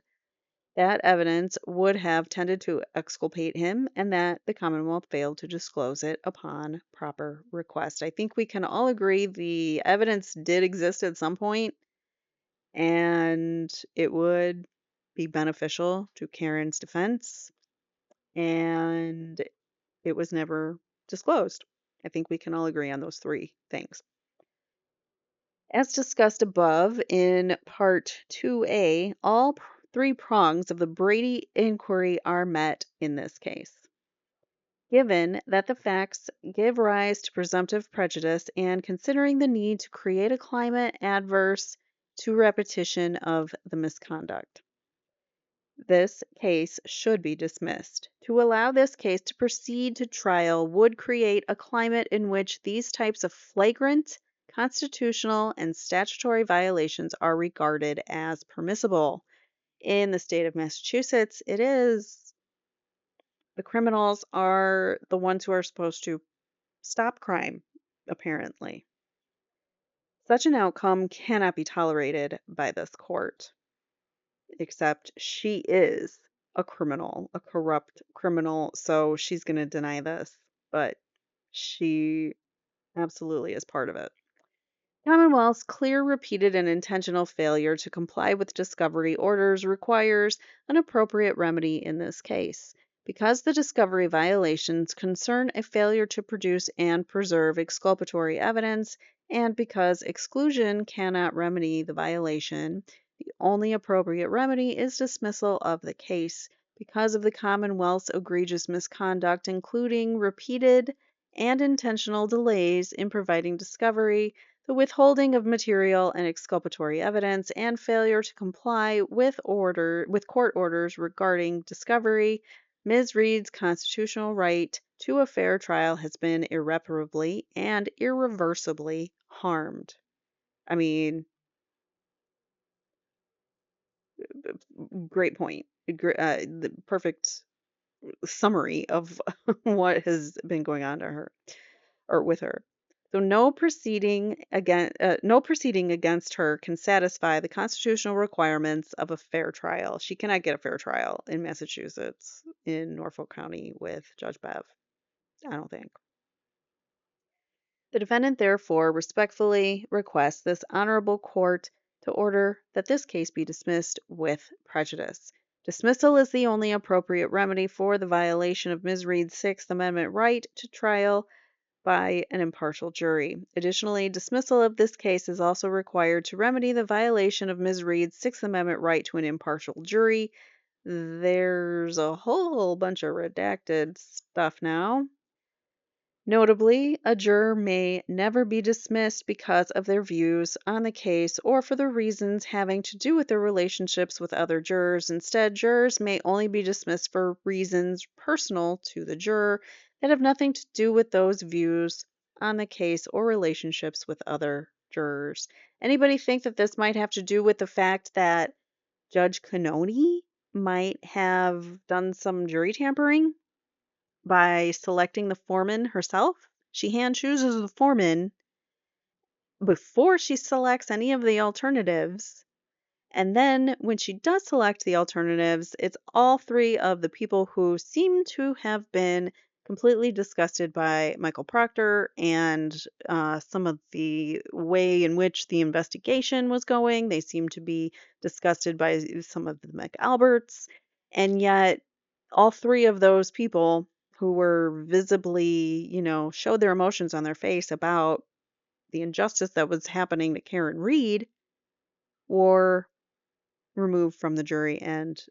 That evidence would have tended to exculpate him and that the Commonwealth failed to disclose it upon proper request. I think we can all agree the evidence did exist at some point and it would be beneficial to Karen's defense, and it was never disclosed. I think we can all agree on those three things. As discussed above in Part 2A, all three prongs of the Brady inquiry are met in this case. Given that the facts give rise to presumptive prejudice and considering the need to create a climate adverse to repetition of the misconduct. This case should be dismissed. To allow this case to proceed to trial would create a climate in which these types of flagrant constitutional and statutory violations are regarded as permissible. In the state of Massachusetts, it is. The criminals are the ones who are supposed to stop crime, apparently. Such an outcome cannot be tolerated by this court. Except she is a criminal, a corrupt criminal, so she's going to deny this, but she absolutely is part of it. Commonwealth's clear, repeated, and intentional failure to comply with discovery orders requires an appropriate remedy in this case. Because the discovery violations concern a failure to produce and preserve exculpatory evidence, and because exclusion cannot remedy the violation, the only appropriate remedy is dismissal of the case. Because of the Commonwealth's egregious misconduct, including repeated and intentional delays in providing discovery, the withholding of material and exculpatory evidence, and failure to comply with court orders regarding discovery, Ms. Reed's constitutional right to a fair trial has been irreparably and irreversibly harmed. I mean, great point. The perfect summary of what has been going on to her or with her. So no proceeding against her can satisfy the constitutional requirements of a fair trial. She cannot get a fair trial in Massachusetts in Norfolk County with Judge Bev. I don't think. The defendant therefore respectfully requests this honorable court to order that this case be dismissed with prejudice. Dismissal is the only appropriate remedy for the violation of Ms. Reed's Sixth Amendment right to trial by an impartial jury. Additionally, dismissal of this case is also required to remedy the violation of Ms. Reed's Sixth Amendment right to an impartial jury. There's a whole bunch of redacted stuff now. Notably, a juror may never be dismissed because of their views on the case or for the reasons having to do with their relationships with other jurors. Instead, jurors may only be dismissed for reasons personal to the juror that have nothing to do with those views on the case or relationships with other jurors. Anybody think that this might have to do with the fact that Judge Canoni might have done some jury tampering by selecting the foreman herself? She hand chooses the foreman before she selects any of the alternatives. And then when she does select the alternatives, it's all three of the people who seem to have been completely disgusted by Michael Proctor and some of the way in which the investigation was going. They seemed to be disgusted by some of the McAlberts. And yet, all three of those people who were visibly, showed their emotions on their face about the injustice that was happening to Karen Reed were removed from the jury and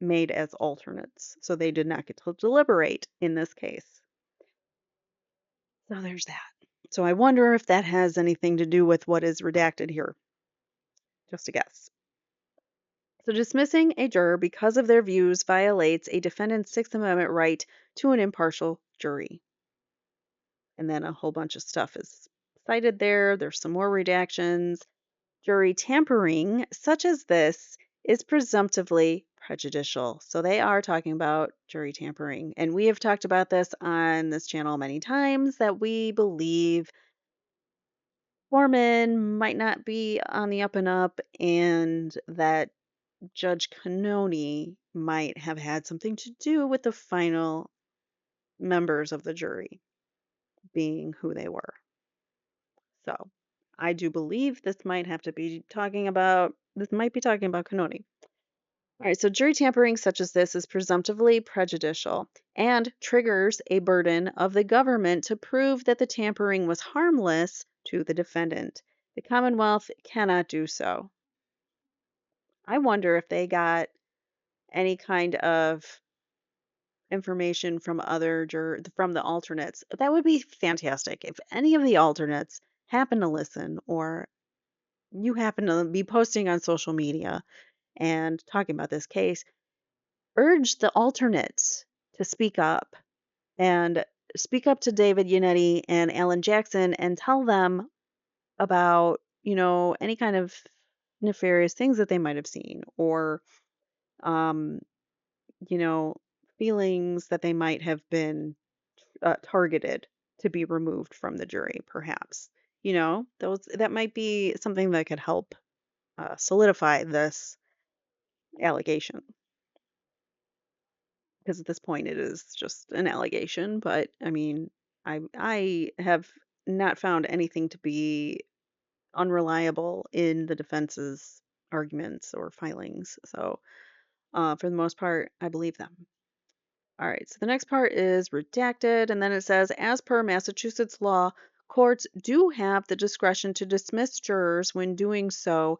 made as alternates. So they did not get to deliberate in this case. So there's that. So I wonder if that has anything to do with what is redacted here. Just a guess. So dismissing a juror because of their views violates a defendant's Sixth Amendment right to an impartial jury. And then a whole bunch of stuff is cited there. There's some more redactions. Jury tampering, such as this, is presumptively prejudicial. So they are talking about jury tampering. And we have talked about this on this channel many times that we believe Foreman might not be on the up and up, and that Judge Canoni might have had something to do with the final members of the jury being who they were. So I do believe this might be talking about Canoni. All right, so jury tampering such as this is presumptively prejudicial and triggers a burden of the government to prove that the tampering was harmless to the defendant. The Commonwealth cannot do so. I wonder if they got any kind of information from from the alternates. That would be fantastic. If any of the alternates happen to listen, or you happen to be posting on social media and talking about this case, urge the alternates to speak up to David Yannetti and Alan Jackson and tell them about, any kind of nefarious things that they might have seen, or um, you know, feelings that they might have been targeted to be removed from the jury, perhaps. Those that might be something that could help solidify this allegation. Because at this point it is just an allegation, but I mean, I have not found anything to be unreliable in the defense's arguments or filings. So, for the most part, I believe them. All right, so the next part is redacted, and then it says, as per Massachusetts law, courts do have the discretion to dismiss jurors when doing so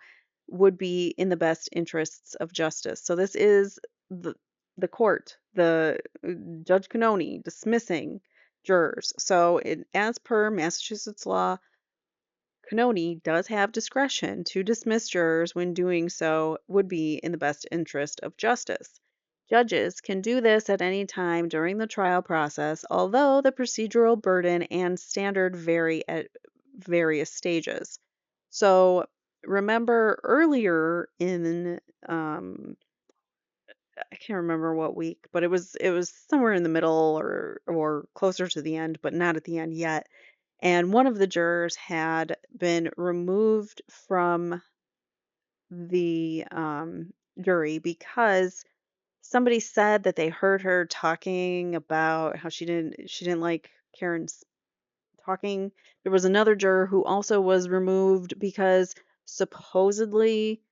would be in the best interests of justice. So this is the court, the Judge Canoni dismissing jurors. So as per Massachusetts law, Canoni does have discretion to dismiss jurors when doing so would be in the best interest of justice. Judges can do this at any time during the trial process, although the procedural burden and standard vary at various stages. So remember earlier in I can't remember what week, but it was somewhere in the middle or closer to the end, but not at the end yet. And one of the jurors had been removed from the jury because somebody said that they heard her talking about how she didn't like Karen's talking. There was another juror who also was removed because supposedly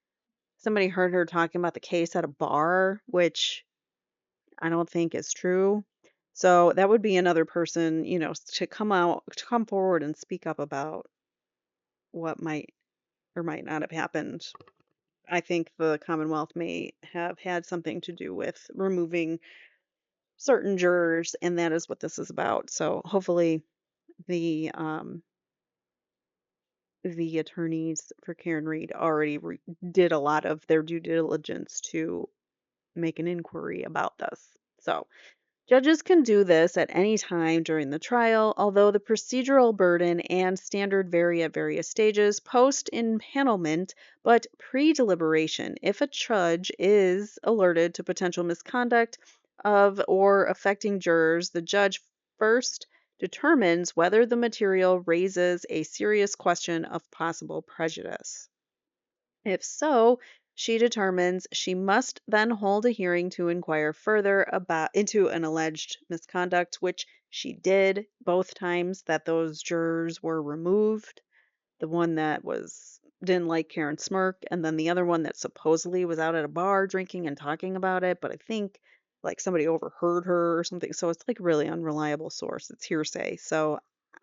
somebody heard her talking about the case at a bar, which I don't think is true. So that would be another person, to come forward and speak up about what might or might not have happened. I think the Commonwealth may have had something to do with removing certain jurors, and that is what this is about. So hopefully the the attorneys for Karen Reed already did a lot of their due diligence to make an inquiry about this. So judges can do this at any time during the trial, although the procedural burden and standard vary at various stages post impanelment, but pre deliberation. If a judge is alerted to potential misconduct of or affecting jurors, the judge first determines whether the material raises a serious question of possible prejudice. If so, She determines she must then hold a hearing to inquire further about into an alleged misconduct, which she did both times that those jurors were removed. The one that was didn't like Karen Smirk, and then the other one that supposedly was out at a bar drinking and talking about it, but I think like somebody overheard her or something. So it's like really unreliable source. It's hearsay. So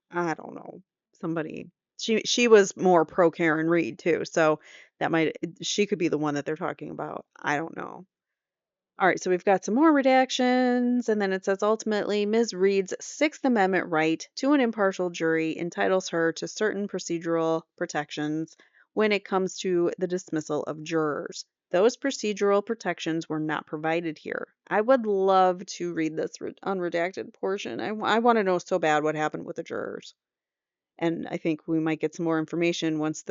I don't know. Somebody she was more pro Karen Reed too. So that might she could be the one that they're talking about. I don't know. All right, so we've got some more redactions, and then it says ultimately, Ms. Reed's Sixth Amendment right to an impartial jury entitles her to certain procedural protections when it comes to the dismissal of jurors. Those procedural protections were not provided here. I would love to read this unredacted portion. I want to know so bad what happened with the jurors. And I think we might get some more information once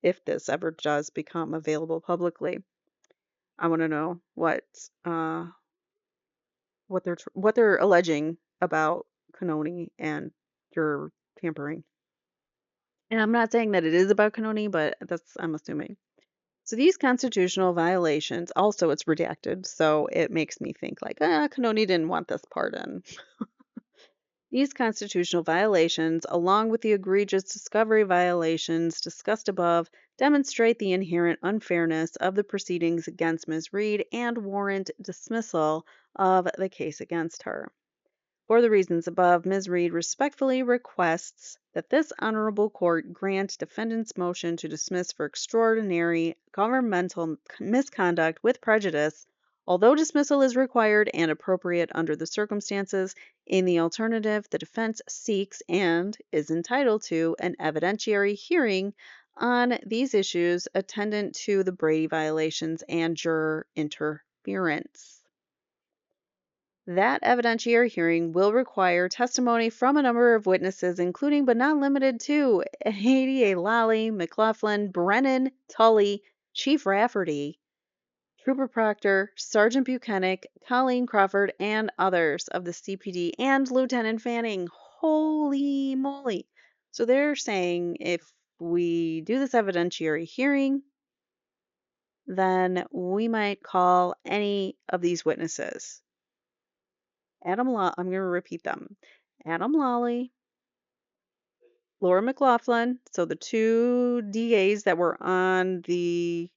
if this ever does become available publicly. I want to know uh, what they're alleging about Canoni and your tampering. And I'm not saying that it is about Canoni, but that's I'm assuming. So these constitutional violations, also it's redacted, so it makes me think like, Canoni didn't want this part in. These constitutional violations, along with the egregious discovery violations discussed above, demonstrate the inherent unfairness of the proceedings against Ms. Reed and warrant dismissal of the case against her. For the reasons above, Ms. Reed respectfully requests that this honorable court grant defendant's motion to dismiss for extraordinary governmental misconduct with prejudice, although dismissal is required and appropriate under the circumstances. In the alternative, the defense seeks and is entitled to an evidentiary hearing on these issues attendant to the Brady violations and juror interference. That evidentiary hearing will require testimony from a number of witnesses, including but not limited to Haiti A. Lally, McLaughlin, Brennan, Tully, Chief Rafferty, Trooper Proctor, Sergeant Buchanan, Colleen Crawford, and others of the CPD, and Lieutenant Fanning. Holy moly. So they're saying if we do this evidentiary hearing, then we might call any of these witnesses. I'm going to repeat them. Adam Lawley, Laura McLaughlin, so the two DAs that were on the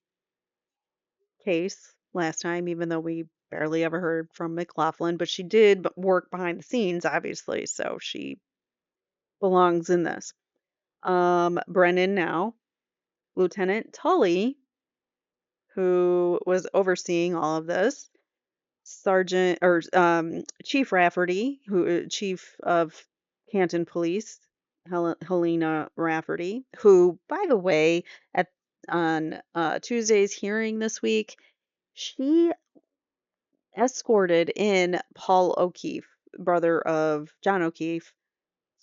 case last time, even though we barely ever heard from McLaughlin, but she did work behind the scenes, obviously, so she belongs in this. Brennan now, Lieutenant Tully, who was overseeing all of this, Sergeant or Chief Rafferty, who Chief of Canton Police, Helena Rafferty, who, by the way, at on Tuesday's hearing this week, she escorted in Paul O'Keefe, brother of John O'Keefe,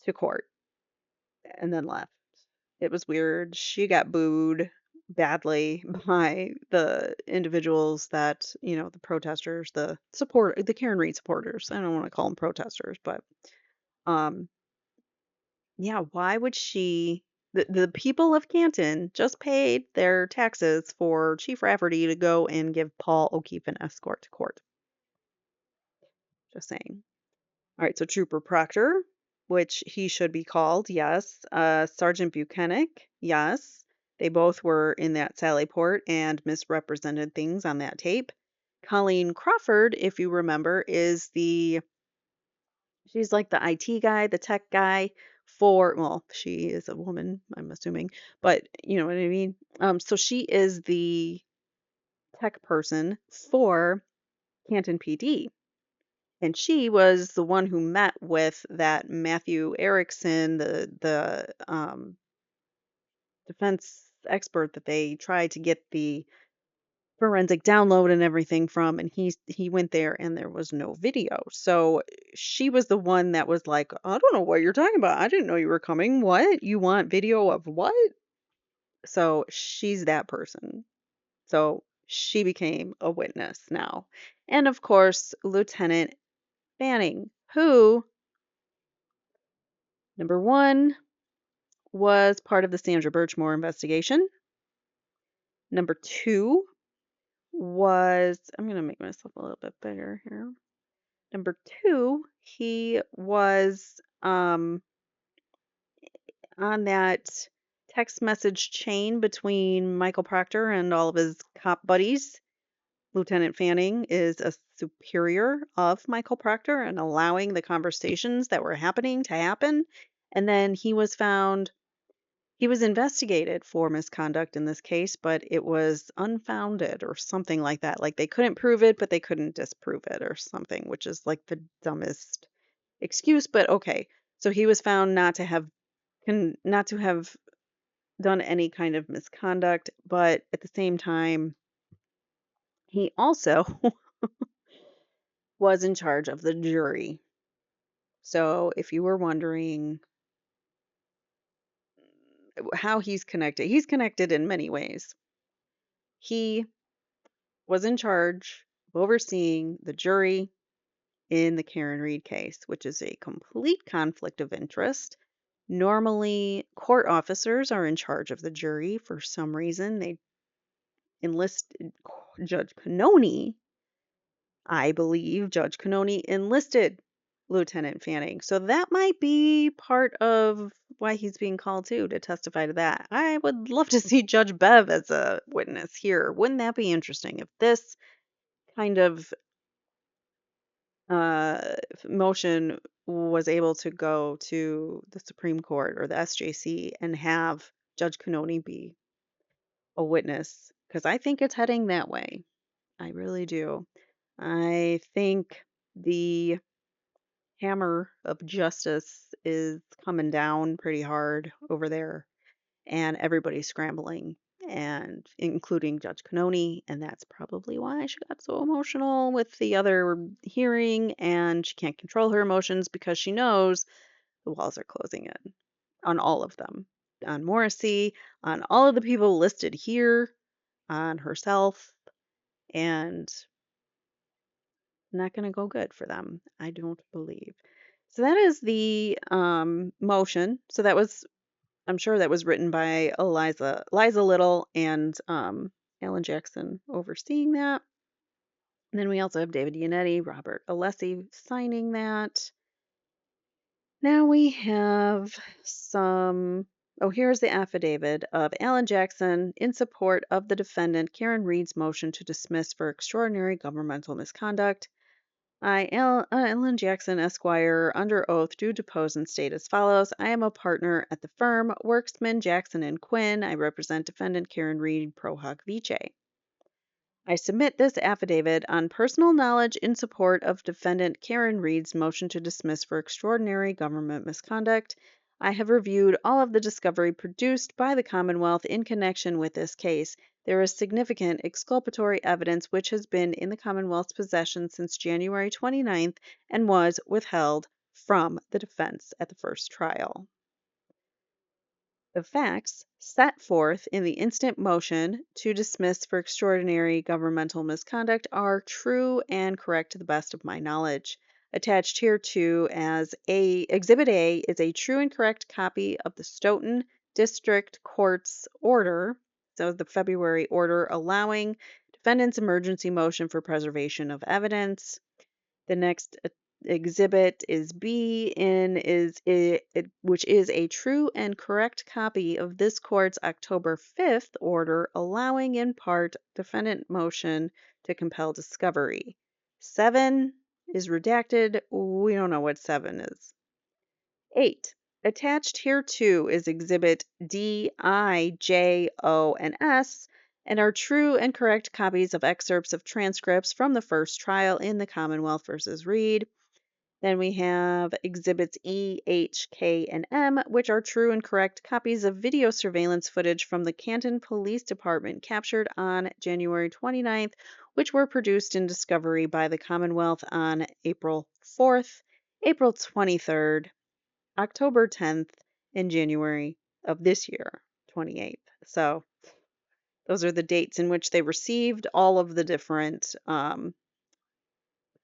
to court and then left. It was weird. She got booed badly by the individuals that, the protesters, the Karen Reed supporters. I don't want to call them protesters, but um, yeah, why would the people of Canton just paid their taxes for Chief Rafferty to go and give Paul O'Keefe an escort to court. Just saying. All right, so Trooper Proctor, which he should be called, yes. Sergeant Buchanan, yes. They both were in that Sally Port and misrepresented things on that tape. Colleen Crawford, if you remember, she's like the IT guy, the tech guy well, she is a woman, I'm assuming, but you know what I mean? So she is the tech person for Canton PD. And she was the one who met with that Matthew Erickson, the defense expert that they tried to get the forensic download and everything from, and he went there and there was no video. So she was the one that was like, I don't know what you're talking about. I didn't know you were coming. What? You want video of what? So she's that person. So she became a witness now. And of course, Lieutenant Fanning, who, number one, was part of the Sandra Birchmore investigation. Number two, was, I'm going to make myself a little bit bigger here. Number two, he was on that text message chain between Michael Proctor and all of his cop buddies. Lieutenant Fanning is a superior of Michael Proctor and allowing the conversations that were happening to happen. And then he was investigated for misconduct in this case, but it was unfounded or something like that. Like they couldn't prove it, but they couldn't disprove it or something, which is like the dumbest excuse, but okay. So he was found not to have done any kind of misconduct, but at the same time, he also was in charge of the jury. So if you were wondering how he's connected in many ways. He was in charge of overseeing the jury in the Karen Reed case, which is a complete conflict of interest. Normally, court officers are in charge of the jury. For some reason, they enlisted Judge Cannoni. I believe Judge Cannoni enlisted Lieutenant Fanning. So that might be part of why he's being called too to testify to that. I would love to see Judge Bev as a witness here. Wouldn't that be interesting if this kind of motion was able to go to the Supreme Court or the SJC and have Judge Cannoni be a witness? Because I think it's heading that way. I really do. I think the hammer of justice is coming down pretty hard over there, and everybody's scrambling, and including Judge Cannoni, and that's probably why she got so emotional with the other hearing, and she can't control her emotions because she knows the walls are closing in on all of them, on Morrissey, on all of the people listed here, on herself, and not going to go good for them, I don't believe. So that is the motion. So that was, I'm sure that was written by Liza Little and Alan Jackson overseeing that. And then we also have David Yannetti, Robert Alessi signing that. Now we have some. Oh, here's the affidavit of Alan Jackson in support of the defendant Karen Reed's motion to dismiss for extraordinary governmental misconduct. I, Ellen Jackson, Esquire, under oath, do depose and state as follows. I am a partner at the firm Worksman, Jackson and Quinn. I represent defendant Karen Reed, pro hoc vice. I submit this affidavit on personal knowledge in support of defendant Karen Reed's motion to dismiss for extraordinary government misconduct. I have reviewed all of the discovery produced by the Commonwealth in connection with this case. There is significant exculpatory evidence which has been in the Commonwealth's possession since January 29th and was withheld from the defense at the first trial. The facts set forth in the instant motion to dismiss for extraordinary governmental misconduct are true and correct to the best of my knowledge. Attached hereto as Exhibit A is a true and correct copy of the Stoughton District Court's order, so the February order allowing defendant's emergency motion for preservation of evidence. The next exhibit is B in which is a true and correct copy of this court's October 5th order allowing in part defendant motion to compel discovery. 7 is redacted. We don't know what 7 is. 8. Attached hereto is exhibit D, I, J, O, and S, and are true and correct copies of excerpts of transcripts from the first trial in the Commonwealth versus Reed. Then we have exhibits E, H, K, and M, which are true and correct copies of video surveillance footage from the Canton Police Department captured on January 29th, which were produced in discovery by the Commonwealth on April 4th, April 23rd, October 10th, and January of this year, 28th. So those are the dates in which they received all of the different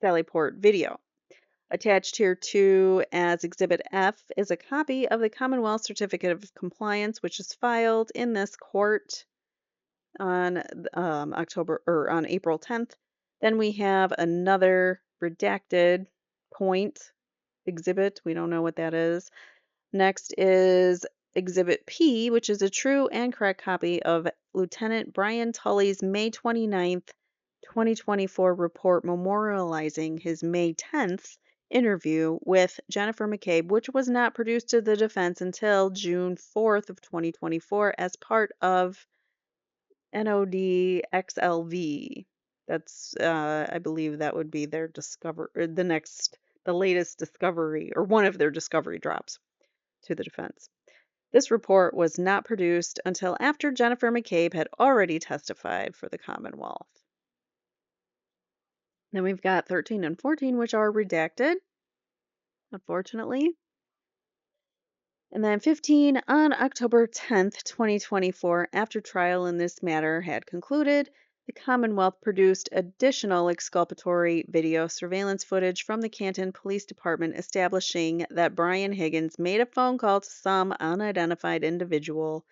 Sallyport video. Attached here too as Exhibit F is a copy of the Commonwealth Certificate of Compliance, which is filed in this court. on October or on April 10th. Then we have another redacted point exhibit. We don't know what that is. Next is Exhibit P, which is a true and correct copy of Lieutenant Brian Tully's May 29th, 2024 report memorializing his May 10th interview with Jennifer McCabe, which was not produced to the defense until June 4th of 2024 as part of NODXLV. That's, I believe that would be their the latest discovery, or one of their discovery drops to the defense. This report was not produced until after Jennifer McCabe had already testified for the Commonwealth. Then we've got 13 and 14, which are redacted, unfortunately. And then 15, on October 10th, 2024, after trial in this matter had concluded, the Commonwealth produced additional exculpatory video surveillance footage from the Canton Police Department establishing that Brian Higgins made a phone call to some unidentified individual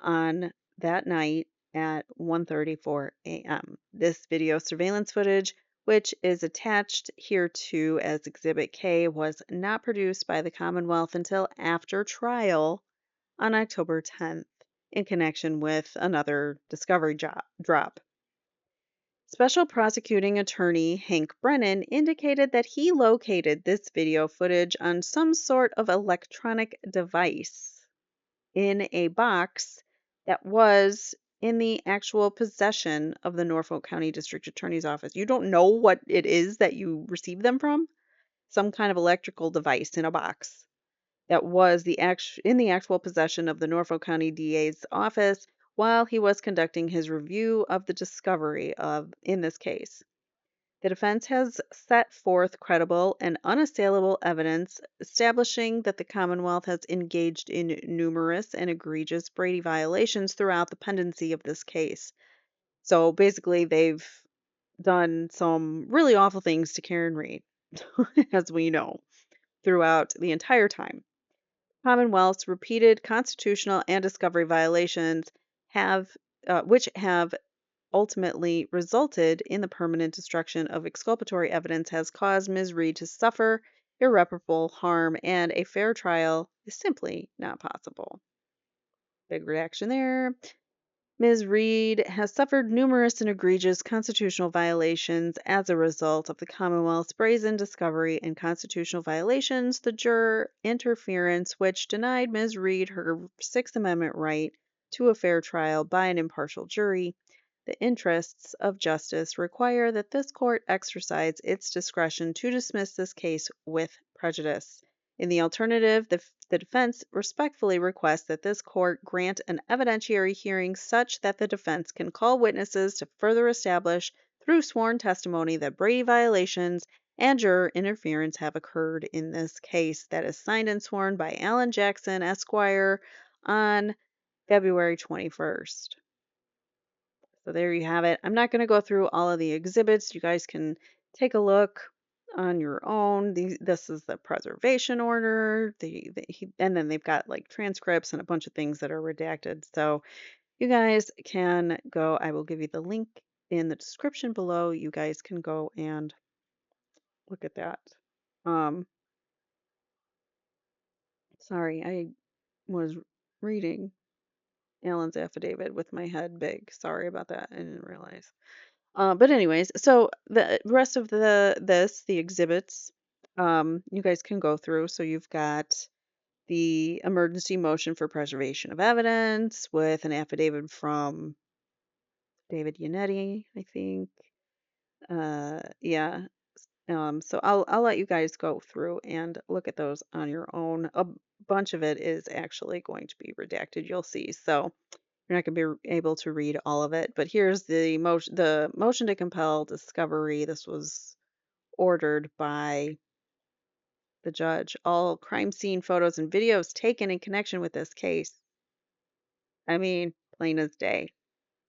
on that night at 1:34 a.m. This video surveillance footage, which is attached hereto as Exhibit K, was not produced by the Commonwealth until after trial on October 10th in connection with another discovery drop. Special prosecuting attorney Hank Brennan indicated that he located this video footage on some sort of electronic device in a box that was in the actual possession of the Norfolk County District Attorney's Office. You don't know what it is that you received them from? Some kind of electrical device in a box that was in the actual possession of the Norfolk County DA's office while he was conducting his review of the discovery of in this case. The defense has set forth credible and unassailable evidence establishing that the Commonwealth has engaged in numerous and egregious Brady violations throughout the pendency of this case. So basically, they've done some really awful things to Karen Reed, as we know, throughout the entire time. Commonwealth's repeated constitutional and discovery violations which have ultimately resulted in the permanent destruction of exculpatory evidence has caused Ms. Reed to suffer irreparable harm, and a fair trial is simply not possible. Big reaction there. Ms. Reed has suffered numerous and egregious constitutional violations as a result of the Commonwealth's brazen discovery and constitutional violations, the juror interference, which denied Ms. Reed her Sixth Amendment right to a fair trial by an impartial jury. The interests of justice require that this court exercise its discretion to dismiss this case with prejudice. In the alternative, the defense respectfully requests that this court grant an evidentiary hearing such that the defense can call witnesses to further establish through sworn testimony that Brady violations and juror interference have occurred in this case. That is signed and sworn by Alan Jackson, Esquire, on February 21st. So there you have it. I'm not going to go through all of the exhibits. You guys can take a look on your own. This is the preservation order. And then they've got like transcripts and a bunch of things that are redacted. So you guys can go. I will give you the link in the description below. You guys can go and look at that. Sorry, I was reading Alan's affidavit with my head big. Sorry about that. I didn't realize. But anyways, so the rest of the exhibits, you guys can go through. So you've got the emergency motion for preservation of evidence with an affidavit from David Yannetti, I think. Yeah. So I'll let you guys go through and look at those on your own. A bunch of it is actually going to be redacted, you'll see. So you're not going to be able to read all of it, but here's the motion to compel discovery. This was ordered by the judge. All crime scene photos and videos taken in connection with this case. I mean, plain as day,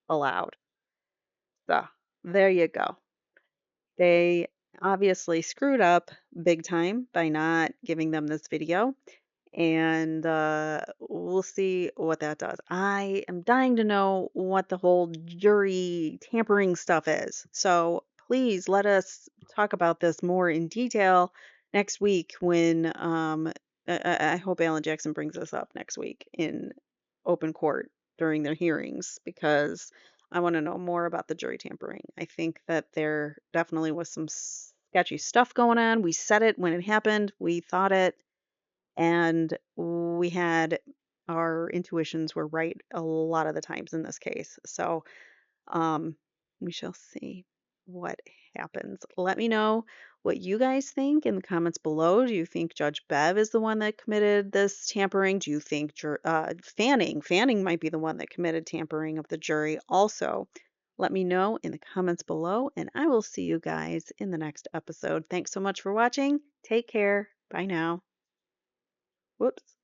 allowed. So there you go. They obviously screwed up big time by not giving them this video. and we'll see what that does. I am dying to know what the whole jury tampering stuff is. So please let us talk about this more in detail next week when I hope Alan Jackson brings this up next week in open court during their hearings because I want to know more about the jury tampering. I think that there definitely was some sketchy stuff going on. We said it when it happened. We thought it, and we had our intuitions were right a lot of the times in this case. So, um, we shall see what happens. Let me know what you guys think in the comments below. Do you think Judge Bev is the one that committed this tampering? Do you think Fanning might be the one that committed tampering of the jury? Also, let me know in the comments below, and I will see you guys in the next episode. Thanks so much for watching. Take care. Bye now. Whoops.